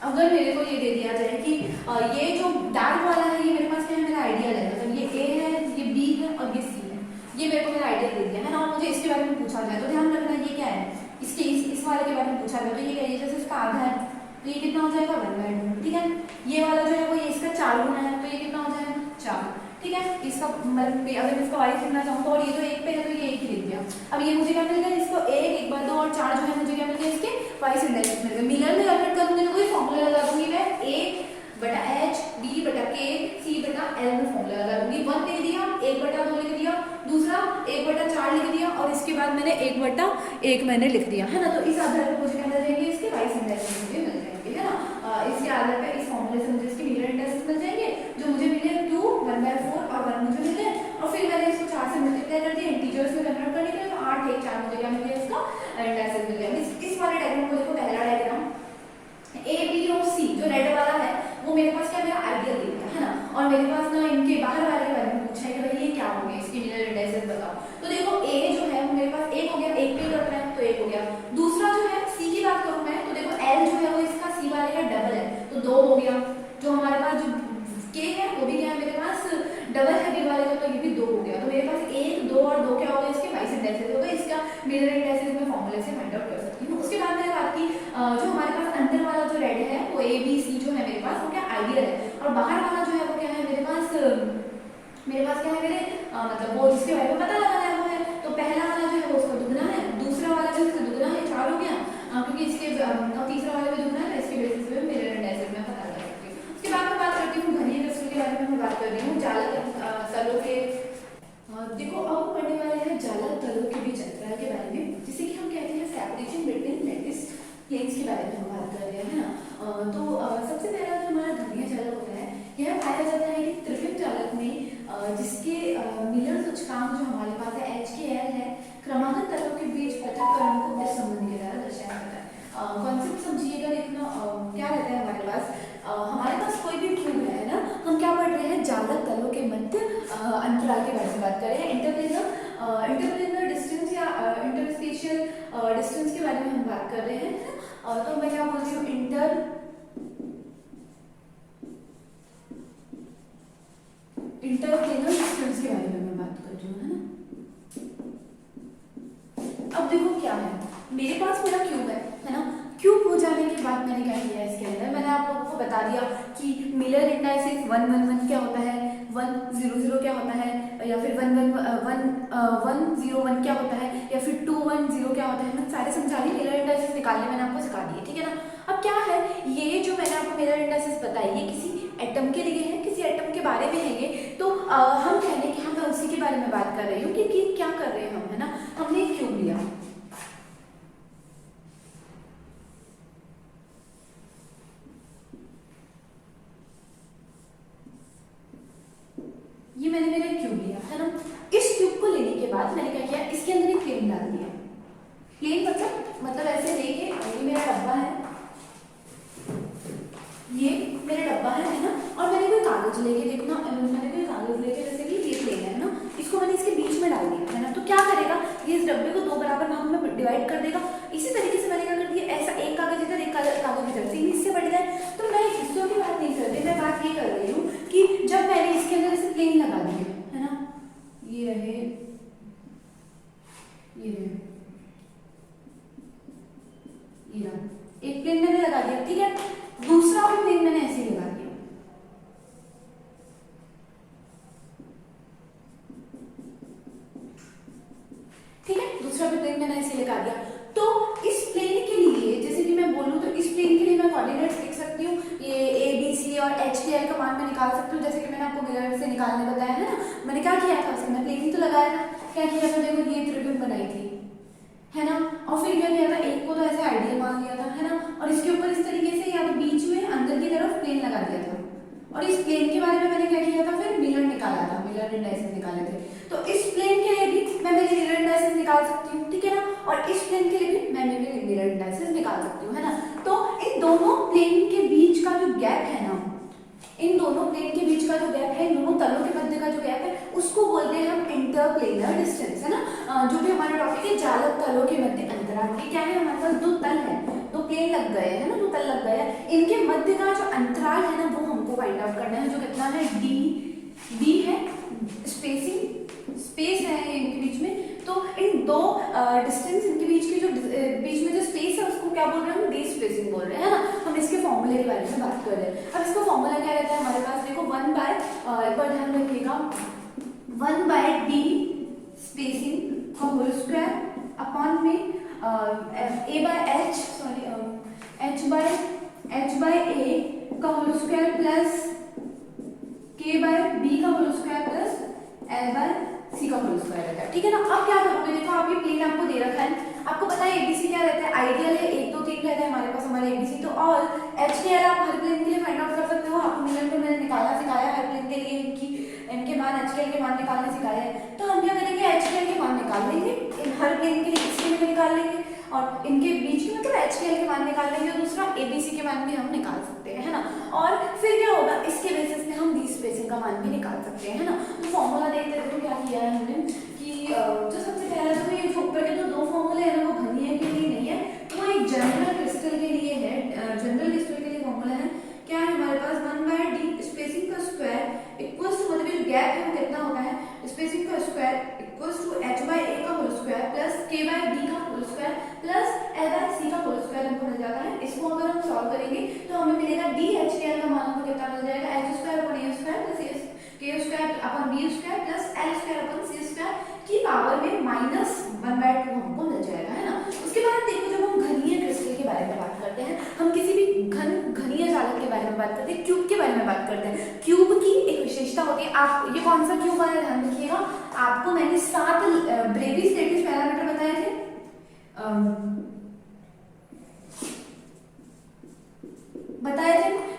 अगर मेरे को ये दे दिया जाए कि ये जो डार्क वाला है ये मेरे पास क्या है, मेरा आइडियल है, मतलब ये ए है, ये बी है और ये सी है, ये मेरे को मेरा आइडियल दे दिया है ना। और मुझे इसके बारे में पूछा जाए तो ध्यान रखना ये क्या है, इसके इस वाले के बारे में पूछा जाए तो ये क्या है, जैसे इसका आधा है तो ये कितना हो जाएगा 1/2, ठीक है। ये वाला जो है वो ये इसका 4 गुना है तो ये कितना हो जाएगा 4, ठीक है। इसका मतलब अगर मैं इसका वाइस लिखना चाहूँ तो, और ये तो एक पे है तो ये एक ही लिख दिया। अब ये मुझे क्या मिल गया, इसको 1 बार 2 और 4 जो है मुझे क्या मिल गया, इसके वाइस इंडेक्स मिल गए। मिलर में कन्वर्ट करूंगी तो कोई फॉर्मूला लगा दूंगी मैं, A/H B/K C/L में फॉर्मूला लगा दूंगी। 1 दे दिया, 1/2 लिख दिया, दूसरा 1/4 लिख दिया और इसके बाद मैंने 1/1 मैंने लिख दिया है ना। तो इस आधार पर मुझे क्या मिल जाएंगे, इसके वाइस इंडेक्स मुझे मिल जाएंगे है ना। इसके आधार पर इस फॉर्मूले से मुझे इसके मिलर इंडेक्स मिल जाएंगे, जो मुझे मिले 2 1/4 और 1 मुझे मिले। और फिर मैंने इसको 4 से मल्टीप्लाई कर दिया, इंटीजर्स में कन्वर्ट करने के लिए, तो 8 1 4 मुझे क्या मिल गया, इसका इंडेक्स मिल गया। इस वाले डायग्राम को देखो, पहला डायग्राम ए बी और सी जो रेड वाला है वो मेरे पास क्या, मेरा आइडियल दे दिया है ना। और मेरे पास ना इनके बाहर वाले के बारे में पूछा है कि भाई ये क्या हो गया, इसके मिलर इंडेक्सेस बताओ। तो देखो ए जो है वो मेरे पास 1 हो गया, 1 पे करना है तो 1 हो गया। दूसरा जो है सी की बात करूं मैं तो देखो एल जो है वो इसका सी वाले का डबल है तो 2 हो गया। जो हमारे पास जो के है वो भी क्या है मेरे पास डबल है बी वाले का, तो ये भी 2 हो गया। तो मेरे पास 1 2 और 2 क्या हो गया, इसके वाइस इंडेक्सेस हो गए। इसका मिलर इंडेक्सेस मैं फॉर्मूले से फाइंड आउट कर सकती हूँ। उसके बाद मैंने बात की जो हमारे पास अंदर वाला जो रेड है वो ए बी सी जो है मेरे पास वो क्या आइडियल है, और बाहर वाला जो है वो क्या है मेरे पास क्या है मेरे मतलब वो जिसके बारे में पता लगाना है वो है। तो पहला वाला जो है वो उसका दुगना है, दूसरा वाला जो इसका दुगना है 4 हो गया, क्योंकि इसके तीसरा वाला भी दुगना है, इसके बेसिस पे मिलर इंडेक्सेस में पता लगा सकती हूँ। उसके बाद मैं बात करती हूँ घनीय क्रिस्टल के बारे में, मैं बात कर रही हूँ जालक तलों के। देखो अब पढ़ने वाले हैं जालक तलों के बीच अंतराल के बारे में, जिसे कि हम कहते हैं सेपरेशन बिटवीन लैटिस प्लेन्स के बारे में हम बात कर रहे हैं है ना। तो सबसे पहला जो हमारा घनीय जालक होता है, यह पाया जाता है कि त्रिविम जालक में जिसके मिलर सूचकांक जो हमारे पास है HKL है, क्रमागत तलों के बीच पृथक्करण को इस संबंध के द्वारा दर्शाया जाता है। कॉन्सेप्ट समझिएगा, देखना क्या रहता है हमारे पास कोई भी ट्यूब है ना, हम क्या पढ़ रहे हैं, जालक तलों के मध्य अंतराल के बारे में बात कर रहे हैं। इंटरप्लेनर डिस्टेंस या इंटरस्पेशियल डिस्टेंस के बारे में हम बात कर रहे हैं। तो मैं क्या बोल रही हूँ, इंटरप्लेनर डिस्टेंस के बारे में मैं बात कर रही हूँ है ना। अब देखो क्या है, मेरे पास मेरा क्यूब है ना। क्यूब हो जाने के बाद मैंने क्या किया इसके अंदर, मैंने आप लोगों को बता दिया कि मिलर इंडाइसेस 1 1 1 क्या होता है, 1 0 0 क्या होता है, या फिर 1 1 1 0 1 क्या होता है, या फिर 2 1 0 क्या होता है। मैं सारे समझा दी, मिलर इंडाइसेस निकालने मैंने आपको सिखा दिए, ठीक है ना। अब क्या है, ये जो मैंने आपको मिलर इंडाइसेस बताई ये किसी एटम के लिए है, किसी एटम के बारे में है ये। तो हम कह लें कि हम उसी के बारे में बात कर रही हूँ कि क्या कर रहे हैं हम, है ना। हमने एक क्यूब लिया, ये मैंने मेरा क्यूब लिया है ना। इस क्यूब को लेने के बाद मैंने क्या किया, इसके अंदर एक प्लेन डाल दिया। प्लेन मतलब ऐसे लेके, ये मेरा डब्बा है, ये मेरा डब्बा है ना। और मैंने कोई कागज लेके, देखना मैंने कोई कागज लेके, जैसे कि ये प्लेन है ना, इसको मैंने इसके बीच में डाल दिया है ना। तो क्या करेगा, ये इस डब्बे को 2 बराबर भाग में डिवाइड कर देगा। इसी तरीके से मैंने क्या कर दिया, ऐसा एक कागज इधर एक कागज इधर, 3 हिस्से बढ़ गए। तो मैं हिस्सों की बात नहीं कर रही, मैं बात ये कर रही हूँ कि जब मैंने इसके अंदर ऐसे प्लेन लगा दिया है ना, ये रहे, ये रहे, ये रहा, एक प्लेन मैंने लगा दिया, ठीक है। दूसरा भी प्लेन मैंने ऐसे लगा दिया, दूसरा भी प्लेन मैंने ऐसे लगा दिया। तो इस प्लेन के लिए जैसे कि मैं बोलूँ तो इस प्लेन के लिए मैं कोऑर्डिनेट्स लिख सकती हूँ, ये ए बी सी और एच के एल का मान मैं निकाल सकती हूँ, जैसे कि मैंने आपको मिरर से निकालने बताया है ना। मैंने क्या किया था उसमें, प्लेन ही तो लगाया था, क्या किया था देखो ये त्रिभुज बनाई थी है ना, और फिर क्या किया था, एक को तो ऐसे आइडियल मान लिया था है ना, और इसके ऊपर इस तरीके से या तो बीच में अंदर की तरफ प्लेन लगा दिया था, और इस प्लेन के बारे में मैंने क्या किया था, फिर मिरर निकाला था, मिरर इंडाइसेस निकाले थे। तो इस प्लेन के लिए भी मैं मेरे मिरर इंडाइसेस निकाल सकती हूँ, ठीक है ना, और इस प्लेन के लिए भी मैं मेरे मिरर इंडाइसेस निकाल सकती हूँ, है ना। तो इन दोनों प्लेन के बीच का जो गैप है ना, इन दोनों प्लेन के बीच का जो गैप है, इन दोनों तलों के मध्य का जो गैप है, उसको बोलते हैं हम इंटरप्लेनर डिस्टेंस, है ना। जो भी हमारा टॉपिक है जालक तलों के मध्य अंतराल, ये क्या है, हमारे पास दो तल है, दो प्लेन लग गए हैं ना, दो तल लग गए हैं, इनके मध्य का जो अंतराल है ना वो हमको फाइंड आउट करना है, जो कितना है डी है, स्पेस है इनके बीच में। तो इन दो डिस्टेंस इनके बीच की जो बीच में जो स्पेस है उसको क्या बोल रहे हैं हम, डी स्पेसिंग बोल रहे हैं, है ना। हम इसके फॉर्मूले के बारे में बात कर रहे हैं। अब इसका फॉर्मूला क्या रहता है हमारे पास, देखो 1 बाय एक बार ध्यान रखिएगा, 1 बाय डी स्पेसिंग का होल स्क्वायर अपॉन में A by H, sorry H by A का whole square plus K by B का whole square plus L by C का होल स्क्वायर रहता है, ठीक है ना। अब क्या करोगे, देखो आप ये प्लेन आपको दे रखा है, आपको पता है एबीसी क्या रहता है, आइडियल है 1 2 3 रहता है हमारे पास हमारे एबीसी। तो और एच के एल आप हर प्लेन के लिए फाइंड आउट कर सकते हो, आपको मिलर में मैंने निकालना सिखाया हर प्लेन के लिए इनके मान एच के एल के मान निकालना सिखाया है। तो हम क्या करेंगे, एच के एल के मान निकाल लेंगे, हर प्लेन के लिए इसके लिए निकाल लेंगे, और इनके बीच में मतलब एच के एल के मान निकाल लेंगे, और दूसरा एबीसी के मान भी हम निकाल सकते हैं, है ना। और फिर क्या होगा, इसके बेसिस पे हम डी स्पेसिंग का मान भी निकाल सकते हैं, है ना। तो फॉर्मूला देखते देखो क्या किया है हमने कि जो सबसे पहला तो ये जो ऊपर के जो दो फॉर्मूले हैं वो घनीय के लिए नहीं है, वो एक जनरल क्रिस्टल के लिए है। जनरल क्रिस्टल के लिए फॉर्मूला है क्या है हमारे पास, 1 बाय डी स्पेसिंग का स्क्वायर इक्वल्स टू, मतलब जो गैप है वो कितना होता है, स्पेसिंग का square equals to H by A का whole square plus K by B का whole square plus L by C का होल स्क्वायर हमको मिल जाता है। इसको अगर हम सॉल्व करेंगे तो हमें मिलेगा डी एच के एल का मान हमको कितना मिल जाएगा, H square upon A square plus K square upon B square plus L square upon C square की पावर में -1/2 हमको मिल जाएगा, है ना। उसके बाद देखो जब हम घनीय क्रिस्टल के बारे में बात करते हैं, हम किसी भी घनीय जालक के बारे में बात करते हैं, क्यूब के बारे में बात करते हैं, क्यूब की एक विशेषता होती है, आप ये कौन सा क्यूब है ध्यान रखिएगा, आपको मैंने 7 ब्रेविस लेटिस पैरामीटर बताए थे,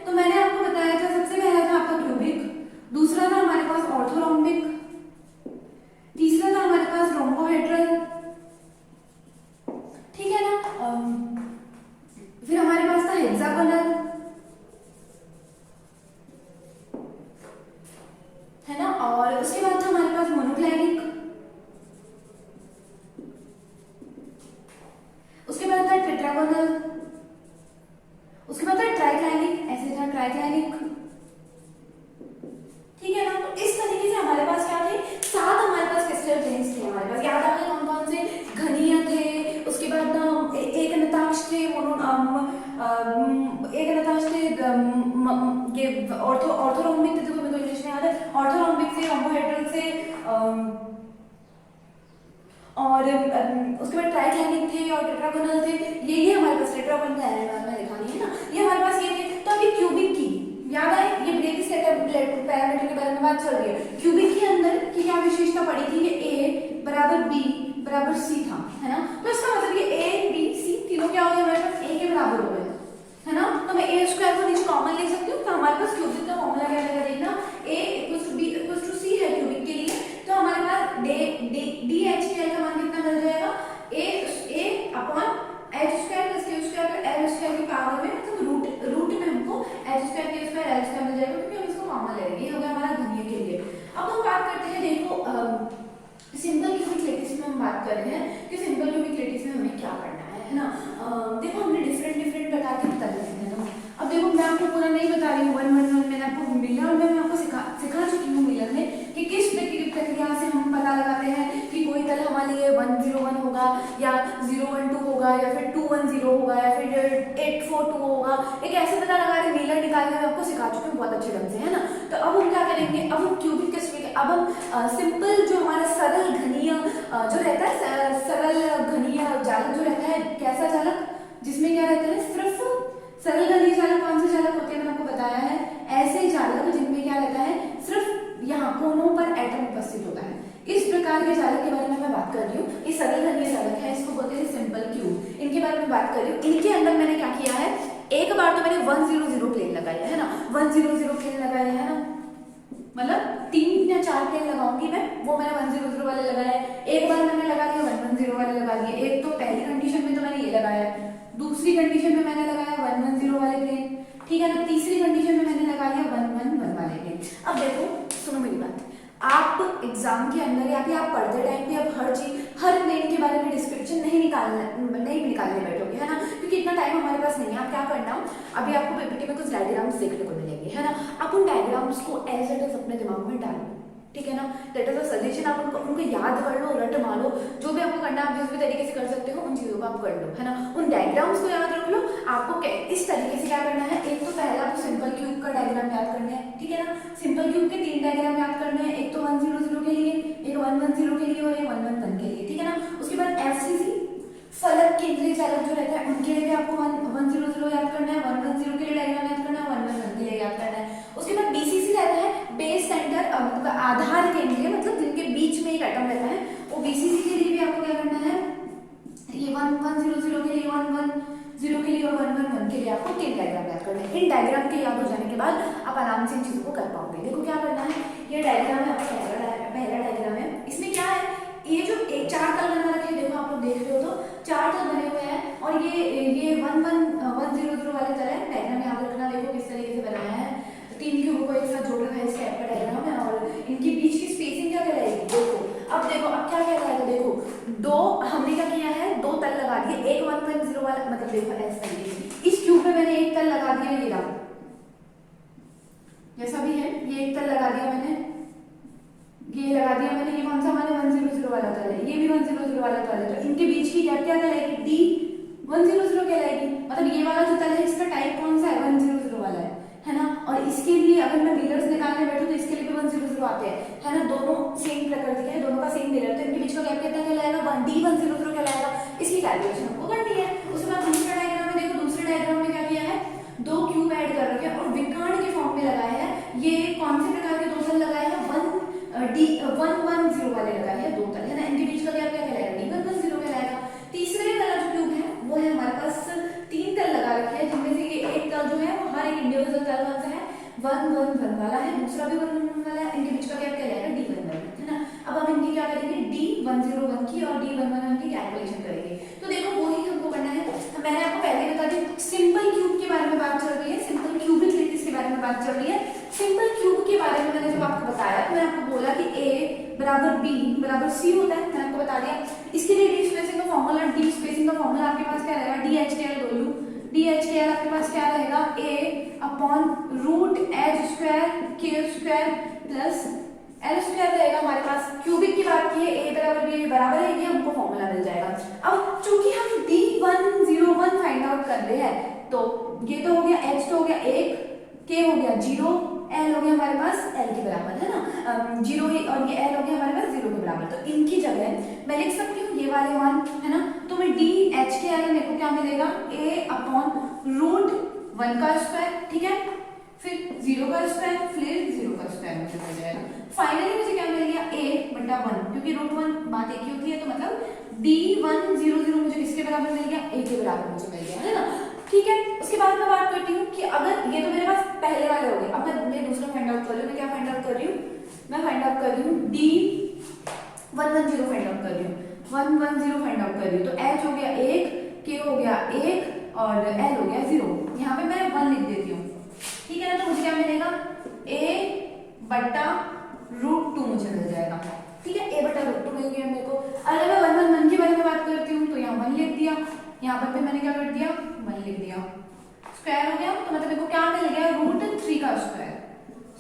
तो मैंने आपको बताया था सबसे पहला था आपका क्यूबिक, दूसरा था हमारे पास ऑर्थोरोम्बिक, तीसरा था हमारे पास रोम्बोहेड्रल, ठीक है ना। फिर हमारे पास था हेक्सागोनल, है ना, और उसके बाद था हमारे पास मोनोक्लाइनिक, उसके बाद था टेट्रागोनल, उसके बाद था ट्राइक्लाइनिक, ऐसे था ट्राइक्लाइनिक, ठीक है ना। तो इस तरीके से हमारे पास क्या थे, 7 हमारे पास क्रिस्टल प्लेन्स थे हमारे पास, याद आ गए कौन कौन से, घनीय थे, उसके बाद ना एक नताक्ष थे, एक नताक्ष थे, ये ऑर्थोरोम्बिक थे, देखो मेरे को इंग्लिश में याद है, ऑर्थोरोम्बिक से, रोम्बोहेड्रल से, और उसके बाद ट्राइक्लाइनिक थे और टेट्रागोनल थे, ये हमारे पास टेट्रागोनल का एनाग्राम दिखानी है ना, ये हमारे पास ये थे। तो अभी क्यूबिक की याद आए, ये ब्रेविस पैरामीटर के बारे में बात चल रही है, क्यूबिक के अंदर की क्या विशेषता पड़ी थी कि a बराबर b बराबर c था, है ना। तो इसका मतलब ये a b c तीनों क्या हो गए हमारे पास a के बराबर हो गए, है ना। तो मैं a स्क्वायर को नीचे कॉमन ले सकती हूँ, तो हमारे पास क्यूबिक का फॉर्मूला क्या रहेगा देखना, a equals to b equals to c है क्यूबिक के लिए, तो हमारे पास डी एच के एल का मान कितना मिल जाएगा, a upon H square plus K square L square की पावर में, मतलब रूट में हमको H square K square L square मिल जाएगा, क्योंकि हम इसको कॉमन ले लेंगे, ये हो गया हमारा घनीय के लिए। अब हम बात करते हैं, देखो सिंपल क्यूबिक लेटिस में हम बात कर रहे हैं कि सिंपल क्यूबिक लेटिस में हमें क्या करना है ना। देखो हमने डिफरेंट प्रकार के तल हैं ना। अब देखो मैं आपको पूरा नहीं बता रही हूँ, 1 मैंने आपको मिलर में मैं आपको सिखा चुकी हूँ मिलर में कि किस प्रक्रिया से हम पता लगाते हैं कि कोई तल हमारे लिए 101 होगा या 012 होगा या फिर 210 होगा या फिर 842 होगा, एक ऐसे पता लगा रहे मिलर निकालने में आपको सिखा चुके हैं बहुत अच्छे ढंग से, है ना। तो अब हम क्या करेंगे, अब हम क्यूबिक क्रिस्टल, अब हम सिंपल जो हमारा सरल घनीय जो रहता है सरल घनीय जालक जो रहता है, कैसा जालक, जिसमें क्या रहता है, सिर्फ सरल घनीय जालक कौन से जालक होते हैं मैंने आपको बताया है, ऐसे जालक जिनमें क्या रहता है, सिर्फ यहाँ कोनों पर एटम उपस्थित होता है। इस प्रकार के जालक के बारे में मैं बात कर रही हूँ। ये सरल घनीय जालक है, इसको बोलते हैं सिंपल क्यूब, इनके बारे में बात कर रही हूँ। इनके अंदर मैंने क्या किया है, एक बार तो मैंने 100 प्लेन लगाया है ना, 100 प्लेन लगाया है ना, मतलब 3 या 4 प्लेन लगाऊंगी मैं, वो मैंने 100 वाले लगाया है। एक बार मैंने लगा दिया 110 वाले लगा दिए। एक तो पहली कंडीशन में तो मैंने ये लगाया है, दूसरी कंडीशन में मैंने लगाया 110 वाले प्लेन, ठीक है ना, तीसरी कंडीशन में मैंने लगा दिया 111 वाले प्लेन। अब देखो सुनो मेरी बात, आप एग्जाम के अंदर या फिर आप पढ़ते टाइम पे अब हर चीज, हर प्लेन के बारे में डिस्क्रिप्शन नहीं निकालने बैठोगे, है ना, क्योंकि इतना टाइम हमारे पास नहीं है। आप क्या करना, अभी आपको पीपीटी में कुछ डायग्राम्स देखने को मिलेंगे, है ना, आप उन डायग्राम्स को एज इट इज अपने दिमाग में डालो, ठीक है ना, दैट इज अ सजेशन। आप उनको याद कर लो, रट मारो, जो भी आपको करना है आप जिस भी तरीके से कर सकते हो उन चीजों को आप कर लो, है ना, उन डायग्राम्स को याद रख लो। आपको इस तरीके से क्या करना है, एक तो पहला आपको सिंपल क्यूब का डायग्राम याद करना है, ठीक है ना, सिंपल क्यूब के 3 डायग्राम याद करने हैं, एक तो 100 के लिए, एक 110 के लिए और एक 111 के लिए, ठीक है ना। उसके बाद एफसीसी फलक केंद्रीय चालक जो रहता है उनके लिए भी आपको 100 याद करना है, 110 के लिए डायग्राम याद करना है, 111 के लिए याद करना है। उसके बाद बीसीसी रहता है बेस सेंटर, मतलब आधार केंद्रीय, मतलब जिनके बीच में एक एटम रहता है, वो बीसीसी के लिए भी आपको क्या करना है, ये 110 के लिए, 110 के लिए और 111 के लिए आपको 3 डायग्राम याद करना है। इन डायग्राम के याद हो जाने के बाद आप आराम से इन चीजों को कर पाओगे। देखो क्या करना है, ये डायग्राम है आपका पहला डायग्राम है, इसमें क्या है, ये जो एक 4 तल बना रखे हैं, देखो आप लोग देख रहे हो तो 4 तल बने हुए हैं, और ये 110 वाले तल है। डायग्राम याद रखना, देखो किस तरीके से बनाया है, 3 क्यूब को एक साथ जोड़ रखा है, इस टाइप का डायग्राम है, और इनके बीच की स्पेसिंग क्या कहलाएगी, देखो अब देखो अब क्या कहलाएगा, देखो दो हमने क्या किया है, 2 तल लगा दिए, एक 110 वाला, मतलब देखो ऐसा तरीके इस क्यूब में मैंने एक तल लगा दिया, ये रहा जैसा भी है, ये एक तल लगा दिया मैंने, ये लगा दिया मैंने, ये कौन सा हमारे 100 वाला तल है, ये भी 100 वाला तल है, तो इनके बीच की गैप क्या कहलाएगी, डी 100 कहलाएगी, मतलब ये वाला जो तल है इसका टाइप कौन सा है, 100 वाला है ना। और इसके लिए अगर मैं मिलर्स निकालने बैठूं तो इसके लिए भी 100 आते हैं, है ना, दोनों सेम प्रकृति के हैं, दोनों का सेम मिलर, तो इनके बीच का गैप कितना कहलाएगा, डी 100 कहलाएगा। इसकी कैलकुलेशन हमको करनी है। उसके बाद दूसरा डायग्राम में देखो, दूसरे डायग्राम में क्या किया है, 2 क्यूब ऐड कर रखे हैं और विकर्ण के फॉर्म में लगाया है। ये कौन से प्रकार के 2 तल लगाए हैं, 110 वाले लगाए हैं, 2 तल, है ना, इनके बीच का गैप क्या कहलाएगा, डी 110 कहलाएगा। तीसरे वाला जो क्यूब है वो है हमारे पास 3 तल लगा रखे हैं, जिनमें से ये एक तल जो है वो हर एक इंडिविजुअल तल कौन सा है, 111 वाला है, दूसरा भी 111 वाला है, इनके बीच का गैप कहलाएगा डी 111, है ना। अब हम इनकी क्या करेंगे, डी 101 की और डी 111 की कैलकुलेशन करेंगे। तो देखो वही हमको करना है, मैंने आपको पहले बता दी, सिंपल क्यूब के बारे में बात चल रही है, सिंपल क्यूबिक लेटिस के बारे में बात चल रही है। सिंपल क्यूब के बारे में मैंने जब आपको बताया तो मैंने आपको बोला कि a बराबर b बराबर c होता है, मैंने आपको बता दिया। इसके लिए डी स्पेसिंग का फॉर्मूला, डी स्पेसिंग का फॉर्मूला आपके पास क्या रहेगा, DHKL बोल लूं, DHKL आपके पास क्या रहेगा, a upon root h square k square plus l square रहेगा हमारे पास। क्यूबिक की बात की है, a बराबर b बराबर है, ये हमको फॉर्मूला मिल जाएगा। अब चूंकि हम D101 फाइंड आउट कर रहे हैं, तो ये तो हो गया, h तो हो गया 1, k हो गया 0, l हो गया हमारे पास l के बराबर, है ना, 0 ही, और ये l हो गया हमारे पास 0 के बराबर। तो इनकी जगह मैं लिख सकती हूँ ये वाले मान, है ना, तो मैं DHKL मेरे को क्या मिलेगा, a अपॉन रूट 1 का स्क्वायर, ठीक है, फिर 0 का स्क्वायर, फिर 0 का स्क्वायर मुझे मिल जाएगा। फाइनली मुझे क्या मिल गया, a बटा 1, क्योंकि रूट 1 बात एक ही होती है, तो मतलब D100 मुझे किसके बराबर मिल गया, a के बराबर मुझे मिल गया, है ना, ठीक है। उसके बाद मैं बात करती हूँ कि अगर ये तो मेरे पास पहले वाले हो गए, अब मैं दूसरा फाइंड आउट कर रही हूँ। मैं क्या फाइंड आउट कर रही हूँ, मैं फाइंड आउट कर रही हूँ D110 फाइंड आउट कर रही हूँ, 110 फाइंड आउट कर रही हूँ। तो h हो गया 1, k हो गया 1 और l हो गया 0। यहाँ पे मैं 1 लिख देती हूँ, ठीक है ना, तो मुझे क्या मिलेगा, a बटा रूट 2 मुझे मिल जाएगा, ठीक है, a बटा रूट 2 मिल गया मेरे को। अगर मैं 111 के बारे में बात करती हूँ तो यहाँ 1 लिख दिया, यहाँ पर भी मैंने क्या कर दिया, 1 लिख दिया, स्क्वायर हो गया, तो मतलब मेरे को क्या मिल गया, रूट 3 का स्क्वायर,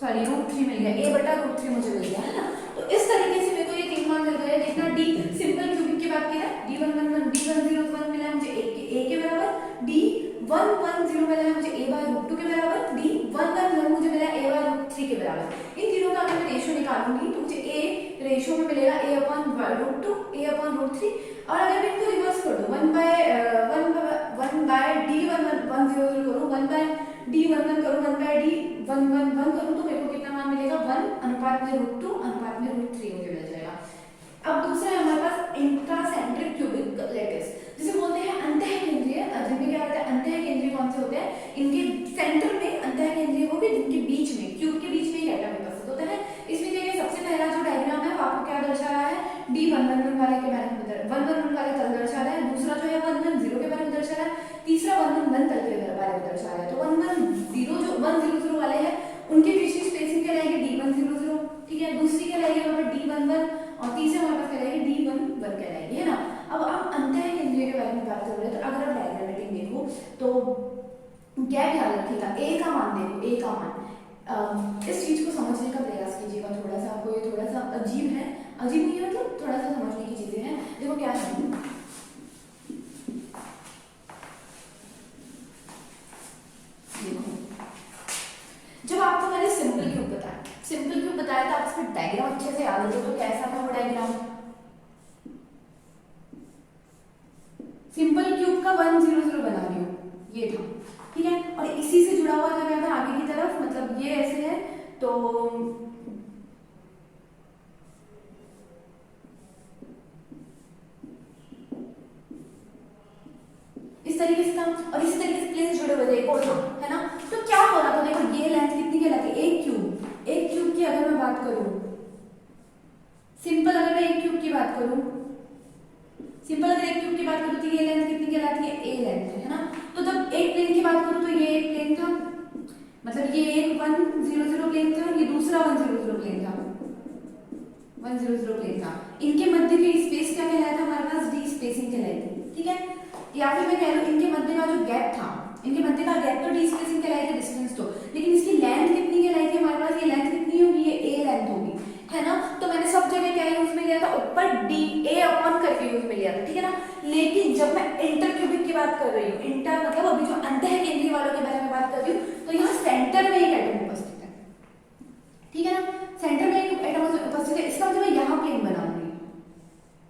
सॉरी रूट 3 मिल गया, a बटा रूट 3 मुझे मिल गया, है ना। तो इस तरीके से मेरे को ये 3 मान मिल गए। देखना d सिंपल क्यूबिक की बात की है, D111 D101 मिला है मुझे a के बराबर, D110 मिला है मुझे a बाय रूट 2 के बराबर, D110 मुझे मिला है a बाय रूट 3 के बराबर। इन तीनों का अगर मैं रेशियो निकालूंगी तो मुझे a रेशियो में मिलेगा a अपॉन √2 a अपॉन √3। और अगर मैं इनको रिवर्स कर दूं 1 बाय d11 करूं 1 बाय d11 करूं 1 बाय d111 करूं तो मेरे को कितना मान मिलेगा 1 अनुपात में √2 अनुपात में √3 मुझे मिल जाएगा। अब दूसरा है हमारे पास इंट्रासेंट्रिक क्यूबिक लैटिस, जिसे बोलते हैं अंतः केंद्रीय। जिनमें क्या होता है अंतः केंद्रीय कौन से होते हैं, इनके सेंटर में अंतः केंद्रीय होंगे, जिनके बीच में क्यूब के बीच में एक एटम उपस्थित होता है। इसमें देखिए सबसे पहला जो डायग्राम है वो आपको क्या दर्शा रहा है, d111 वाले के बारे में 111 वाले तल दर्शा रहा है, दूसरा जो है 110 के बारे में दर्शा रहा है, तीसरा 111 तल के बारे में दर्शा रहा है। तो 100 वाले हैं उनके बीच की स्पेसिंग कहलाएगी d100, ठीक है। दूसरी कहलाएगी वहां पर d11 और तीसरे हमारे पास कहलाएगी d11 कहलाएगी, है ना। अब आप अंतः केंद्रीय के बारे में बात कर रहे हैं तो अगर आप डायग्रामेटिक देखो तो क्या ख्याल रखिएगा, ए का मान देखो, ए का मान इस चीज को समझने का प्रयास कीजिएगा। थोड़ा सा आपको ये थोड़ा सा अजीब है, अजीब नहीं है मतलब थोड़ा सा समझने की चीजें हैं। देखो क्या है, देखो जब आपको मैंने सिंपल क्यूब बताया था, आप इसमें डायग्राम अच्छे से याद रखो तो कैसा था वो डायग्राम, सिंपल क्यूब का 100 बना रही हूँ, ये था, ठीक है। और इसी से जुड़ा हुआ जो क्या था आगे की तरफ, मतलब ये ऐसे है तो इस तरीके से था और इसी तरीके से प्लेन जुड़े हुए थे एक और था, है ना। तो क्या हो रहा था, देखो ये लेंथ कितनी कहलाती है, एक क्यूब की अगर मैं बात करूं, सिंपल अगर मैं एक क्यूब की बात करूं, सिंपल अगर एक क्यूब की बात करूं तो ये लेंथ कितनी कहलाती है, ए लेंथ है ना। तो जब एक प्लेन की बात करूं तो ये एक प्लेन था, मतलब ये एक 100 प्लेन था, ये दूसरा 100 प्लेन था, 100 प्लेन था। इनके मध्य की स्पेस क्या कहलाया था हमारे पास, डी स्पेसिंग कहलाई थी, ठीक है। या फिर मैं कह रहा हूं इनके मध्य का जो गैप था, इनके मध्य का गैप तो डी स्पेसिंग कहलाई थी, डिस्टेंस तो, लेकिन इसकी लेंथ कितनी कहलाई थी हमारे पास, ये लेंथ कितनी होगी, ये ए लेंथ होगी, है ना। तो मैंने सब जगह क्या यूज में लिया था, ऊपर डी ए अपॉन करके यूज में लिया था, ठीक है ना। लेकिन जब मैं इंटरक्यूबिक की बात कर रही हूँ, इंटर मतलब अभी जो अंतः केंद्रीय वालों के बारे में बात कर रही हूँ, तो यहाँ सेंटर में एक एटम उपस्थित है, ठीक है ना, सेंटर में एक एटम उपस्थित है। इसका मतलब मैं यहाँ प्लेन बनाऊंगी,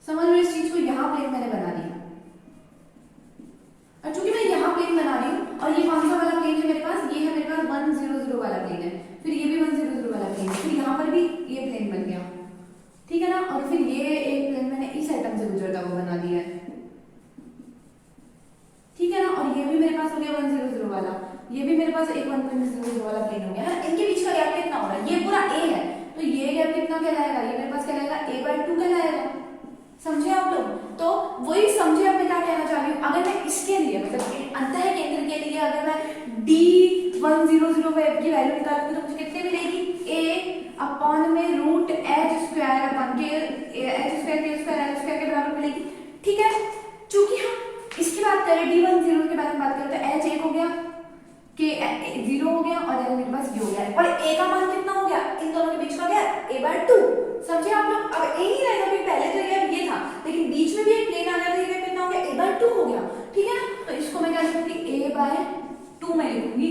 समझ लो इस चीज को, यहाँ प्लेन मैंने बना दिया। और चूंकि मैं यहाँ प्लेन बना रही हूँ और ये कौन सा वाला प्लेन है मेरे पास, ये है मेरे पास 100 वाला प्लेन है, फिर ये भी 100 वाला प्लेन है, फिर यहाँ पर भी ये प्लेन बन गया, ठीक है ना। और फिर ये एक प्लेन मैंने इस एटम से गुजरता हुआ बना दिया है, ठीक है ना। और ये भी मेरे पास हो गया 100 वाला, ये भी मेरे पास एक 100 वाला प्लेन हो गया, है ना। इनके बीच का गैप कितना हो रहा है, ये पूरा ए है, तो ये गैप कितना कहलाएगा, ये मेरे पास कहलाएगा a/2 कहलाएगा, समझे आप लोग। तो वही समझे अब मैं क्या कहना चाह रही हूँ, अगर मैं इसके लिए मतलब अंतः केंद्र के लिए अगर मैं d100 की वैल्यू निकालूंगी तो मुझे कितने मिलेगी, a अपॉन में √h² अपॉन के h² के बराबर मिलेगी, ठीक है। चूंकि हम इसकी बात करें d10 के बारे में बात करें तो h 1 हो गया, k 0 हो गया और l मेरे पास ये हो गया, और a का मान कितना हो गया, इन दोनों के बीच का गया a/2, समझे आप लोग। अब ए ही रहेगा क्योंकि पहले तो ये था, लेकिन बीच में भी एक प्लेन आ गया तो ये कितना हो गया, a/2 हो गया, ठीक है ना। तो इसको मैं क्या लिखूंगी, a/2 में लिखूंगी,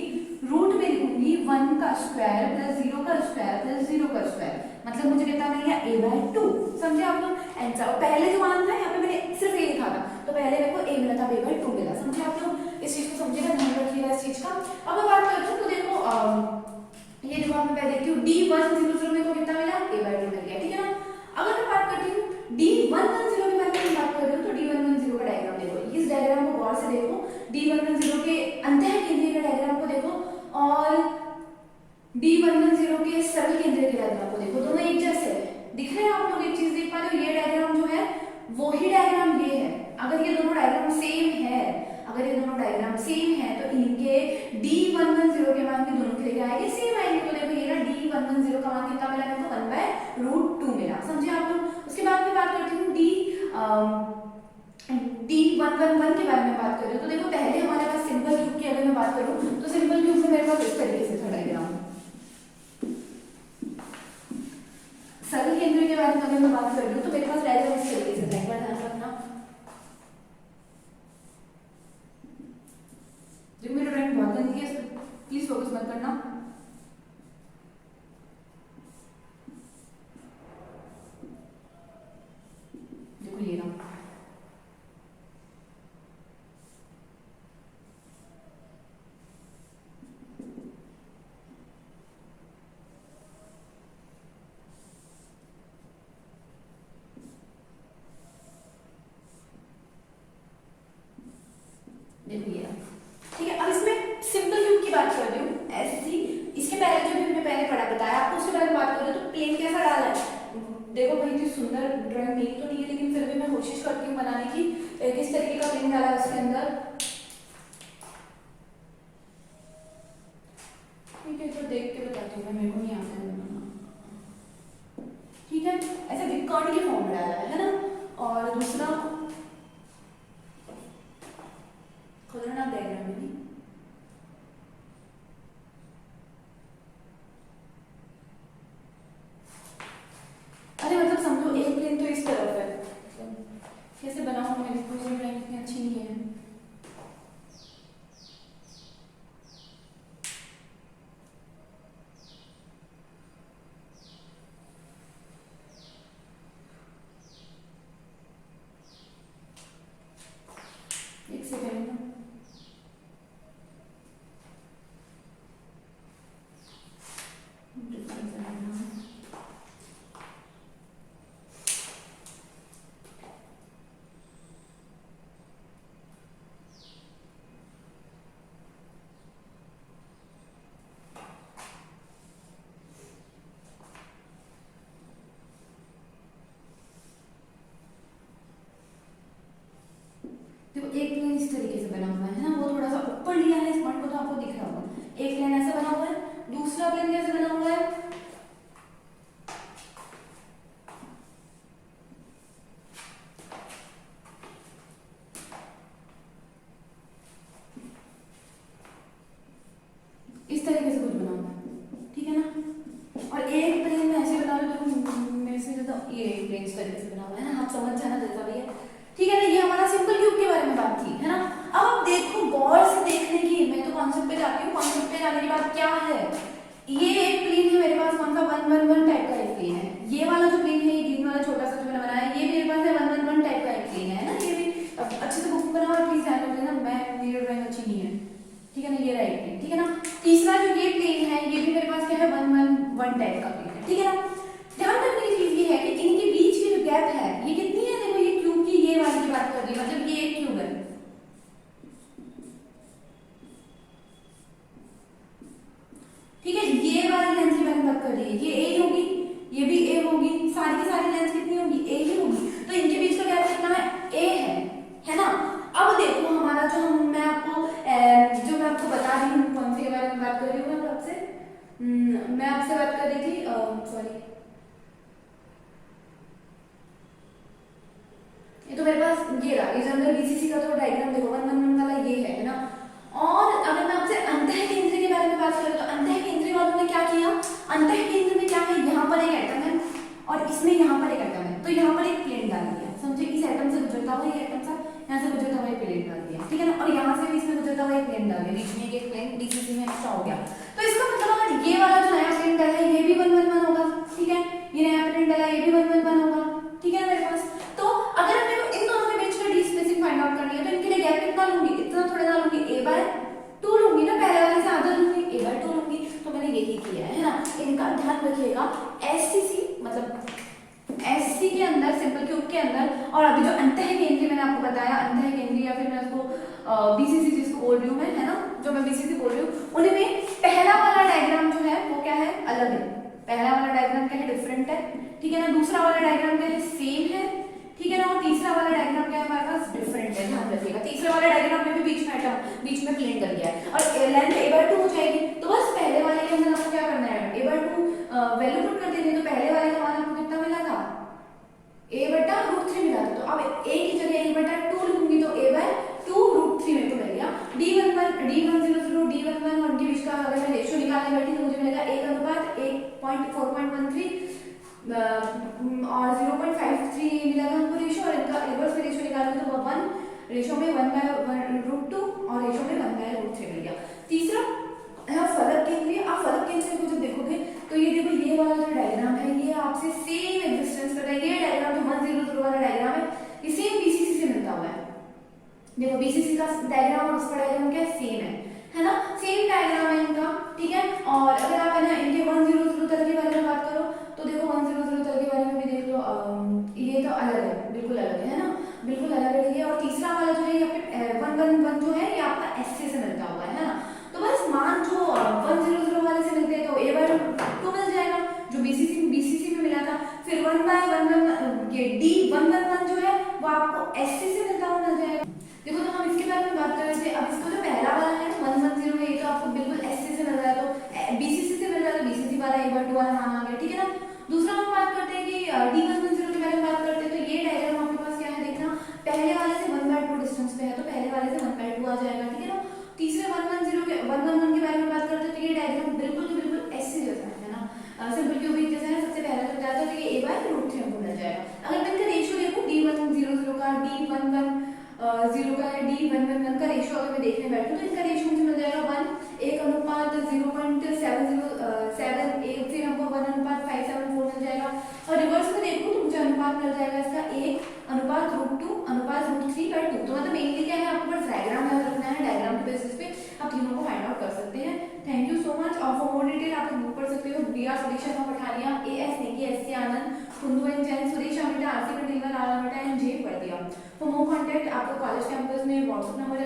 रूट में लिखूंगी 1 का स्क्वायर प्लस 0 का स्क्वायर प्लस 0 का स्क्वायर, मतलब मुझे कितना मिल गया, a/2, समझे आप लोग। आंसर पहले जो मान था यहाँ पे मैंने सिर्फ ए लिखा था, तो पहले मेरे को a मिला था, a/2 मिला, समझे आप लोग। इस चीज को समझिएगा, ध्यान रखिएगा इस चीज का। अब मैं बात करती हूँ तो देखो ये जो मैं देखती हूँ d100 में को कितना मिला, a/2 मिल गया, ठीक है ना। अगर मैं बात करती हूँ d110 के बारे में बात कर रही हूँ तो d110 का डायग्राम देखो, इस डायग्राम को गौर से देखो, d110 के अंतः केंद्रीय के डायग्राम को देखो और d110 के सरल केंद्रीय के डायग्राम को देखो, दोनों एक जैसे दिख रहे हैं आप लोग। एक चीज देख पा रहे हो, ये डायग्राम जो है वो ही डायग्राम ये है। अगर ये दोनों डायग्राम सेम है, अगर ये दोनों डायग्राम सेम है तो इनके d110 के मान भी दोनों के लिए क्या आएंगे, सेम आएंगे। तो देखो ये ना d110 का मान कितना मिला मेरे को, 1/√2 मिला, समझे आप लोग। उसके बाद में बात करती हूँ d111 के बारे में बात करें तो देखो पहले हमारे पास सिंपल क्यूब की अगर मैं बात करूँ तो सिंपल क्यूब में मेरे पास इस तरीके से था डायग्राम। सरल केंद्र के बारे में अगर मैं बात कर रही हूँ तो मेरे पास डायग्राम इस तरीके से था, एक बार ध्यान रखना। जो मेरा ड्राइंग बहुत गंदी है, प्लीज फोकस मत करना। सुंदर ड्राइंग मेरी तो नहीं है, लेकिन फिर भी मैं कोशिश करती हूँ बनाने की। किस तरीके का प्लेन डाला है उसके अंदर, ठीक है, तो देख के बताती हूँ मैं, मेरे को नहीं आता है बनाना। ठीक है, ऐसे विकर्ण के फॉर्म में डाला है ना। और दूसरा खतरनाक डायग्राम है नहीं, अरे मतलब समझो एक प्लेन तो इस तरफ है, कैसे बनाऊं मैं इसको, ये ड्राइंग इतनी अच्छी नहीं है। एक सेकेंड ना, देखो एक प्लेन इस तरीके से बना हुआ है ना, वो थोड़ा सा ऊपर लिया है इस पॉइंट को, तो आपको दिख रहा होगा। एक प्लेन ऐसे बना हुआ है, दूसरा प्लेन कैसे बना हुआ है, इस तरीके से कुछ बना हुआ है, ठीक है ना। और एक प्लेन में ऐसे बना रहे, देखो मेरे से ज्यादा ये एक प्लेन इस तरीके से बना हुआ है ना, आप समझ जाना जैसा भी है, ठीक है ना। ये हमारा सिंपल क्यूब के बारे में बात थी, है ना। अब आप देखो गौर से देखने की, मैं तो कॉन्सेप्ट पे जाती हूँ, कॉन्सेप्ट पे जाने के बाद क्या है, ये एक प्लेन है मेरे पास, कौन सा 111 टाइप का एक प्लेन है। ये वाला जो प्लेन है, ये ग्रीन वाला छोटा सा जो मैंने बनाया है, ये मेरे पास है 111 टाइप का एक प्लेन है ना। ये भी अच्छे से बुक बनाओ और प्लीज ध्यान रखना, मैं मेरी ड्राइंग अच्छी नहीं है, ठीक है ना। ये राइट प्लेन, ठीक है ना। तीसरा जो ये प्लेन है, ये भी मेरे पास क्या है 111 टाइप का प्लेन है, ठीक है ना। ध्यान रखने की चीज ये है कि इनके बीच की जो गैप है ये कितनी है, देखो ये क्यूब की ये वाली की बात कर रही है, मतलब ये एक क्यूब है, ठीक है। ये वाली लेंथ की मैंने बात कर रही है, ये ए होगी, ये भी ए होगी, सारी की सारी लेंथ कितनी होगी, ए ही होगी। तो इनके बीच का गैप कितना है, ए है ना। अब देखो हमारा जो मैं आपको बता रही हूँ, कौन से के बारे में बात कर रही हूँ मैं आपसे, मैं आपसे बात कर रही थी, सॉरी, ये तो मेरे पास ये रहा, ये जनरल बीसीसी का तो डायग्राम देखो 111 वाला ये है ना। और अगर मैं आपसे अंतः केंद्र के बारे में बात करूं, तो अंतः केंद्र वालों ने क्या किया, अंतः केंद्र में क्या है, यहाँ पर एक एटम है और इसमें यहाँ पर एक एटम है, तो यहाँ पर एक प्लेन डाल दिया, समझे, इस एटम से गुजरता हुआ ये एटम सा यहाँ से गुजरता हुआ एक प्लेन डाल दिया, ठीक है ना। और यहाँ से भी इसमें गुजरता हुआ एक प्लेन डाल दिया, बीच में एक प्लेन बीसीसी में एक्स्ट्रा हो गया। तो इसका मतलब अगर ये वाला जो नया प्लेन डाला है, ये भी 111 होगा, ठीक है। ये नया प्लेन डाला ये भी 111 होगा, ठीक है मेरे पास। तो अगर मेरे को इन दोनों के बीच का डी स्पेसिंग फाइंड आउट करनी है, तो इनके लिए गैप कितना लूंगी, इतना थोड़ा ना लूंगी, a/2 लूंगी ना, पहले वाले से आधा लूंगी, a/2 लूंगी। तो मैंने यही किया है ना। इनका ध्यान रखिएगा, एससीसी मतलब एससी के अंदर, सिंपल क्यूब के अंदर, और अभी जो अंतः केंद्रीय मैंने आपको बताया, अंतः केंद्रीय या फिर मैं उसको बीसीसी जिसको बोल रही हूँ मैं, है ना, जो मैं बीसीसी बोल रही हूँ, उनमें पहला वाला डायग्राम जो है वो क्या है, अलग है। पहला वाला डायग्राम क्या है, डिफरेंट है, ठीक है ना। दूसरा वाला डायग्राम क्या है, सेम है, ठीक है ना। और तीसरा वाला डायग्राम क्या है हमारे पास, डिफरेंट है, ध्यान रखिएगा। तीसरे वाले डायग्राम में भी बीच में प्लेन डल गया है और लेंथ a/2 हो जाएगी। तो बस पहले वाले के अंदर आपको क्या करना है, a/2 वैल्यू पुट कर देनी है। तो पहले वाले का मान आपको कितना मिला था, a/√3 मिला था। तो अब a की जगह a/2 लिखूंगी, तो a/2√3 मेरे को मिल गया। d11 d100 d11 और उनके बीच का अगर मैं रेशियो निकालने बैठी तो मुझे मिलेगा 1:1.413 और 0.53 मिलेगा हमको रेशियो, और इनका इनवर्स में रेशियो निकालूंगी तो 1 रेशियो में 1/√2 और रेशियो में 1/√3 मिल गया। तीसरा है फलक केंद्रीय। आप फलक केंद्रीय को जब देखोगे तो ये देखो, ये वाला जो डायग्राम है ये आपसे सेम एग्जिस्टेंस करता है। ये डायग्राम जो 100 वाला डायग्राम है, ये सेम बीसीसी से मिलता हुआ है। देखो बीसीसी का डायग्राम और उसका डायग्राम क्या सेम है ना, सेम डायग्राम है इनका, ठीक है। और अगर आप है ना इनके 100 तल के बारे में बात करो, तो देखो 100 तल के बारे में भी देख लो, ये तो अलग है, बिल्कुल अलग है ना, बिल्कुल अलग है ये। और तीसरा वाला जो है ये 111 जो है ये आपका एससी से मिलता हुआ है ना। तो बस मान जो 100 वाले से मिलते हैं तो a/2 मिल जाएगा, जो बीसीसी में मिला था। फिर 1/1 एससी से मिलता हुआ मिल जाएगा। देखो तो हम इसके बारे में बात कर रहे थे, अब इसको जो पहला वाला है 110 में, ये तो आपको बिल्कुल एससी से मिल रहा है, तो बीसीसी से मिल रहा है, तो बीसीसी वाला एक बार 2 वाला मान आ गया, ठीक है ना। दूसरा हम बात करते हैं कि D110 के बारे में बात करते हैं, तो ये डायग्राम आपके पास क्या है देखना, पहले वाले से 1/2 डिस्टेंस पे है, तो पहले वाले से 1/2 आ जाएगा, ठीक है ना। तीसरे 111 के बारे में बात करते हैं, तो ये डायग्राम बिल्कुल ऐसे जैसा है ना, सिंपल क्यूबिक जैसा है, सबसे पहला जो बताया था, तो ये a/√3 हमको मिल जाएगा। अगर मैं इनका रेशियो देखूं D100 का, D11 का है, D111 का रेशियो अगर मैं देखने बैठूं, तो इनका रेशियो मुझे मिल जाएगा 1:0.707, फिर हमको 1:574 मिल जाएगा। और रिवर्स में देखूं तो मुझे अनुपात मिल जाएगा इसका 1:√2:√3/2। तो मतलब मेनली क्या है, आपको बस डायग्राम याद रखना है, डायग्राम के बेसिस पे आप तीनों को फाइंड आउट कर सकते हैं। Thank you so much. और फॉर मोर डिटेल आप लोग बुक पढ़ सकते हो, BR Suresh Sharma Pathania, AS Negi, SC Anand, Kundu and Jain, Suresh Amita, RC Patel, R Amita and J Vardiya. For more contact आपको कॉलेज कैंपस में व्हाट्सएप नंबर है,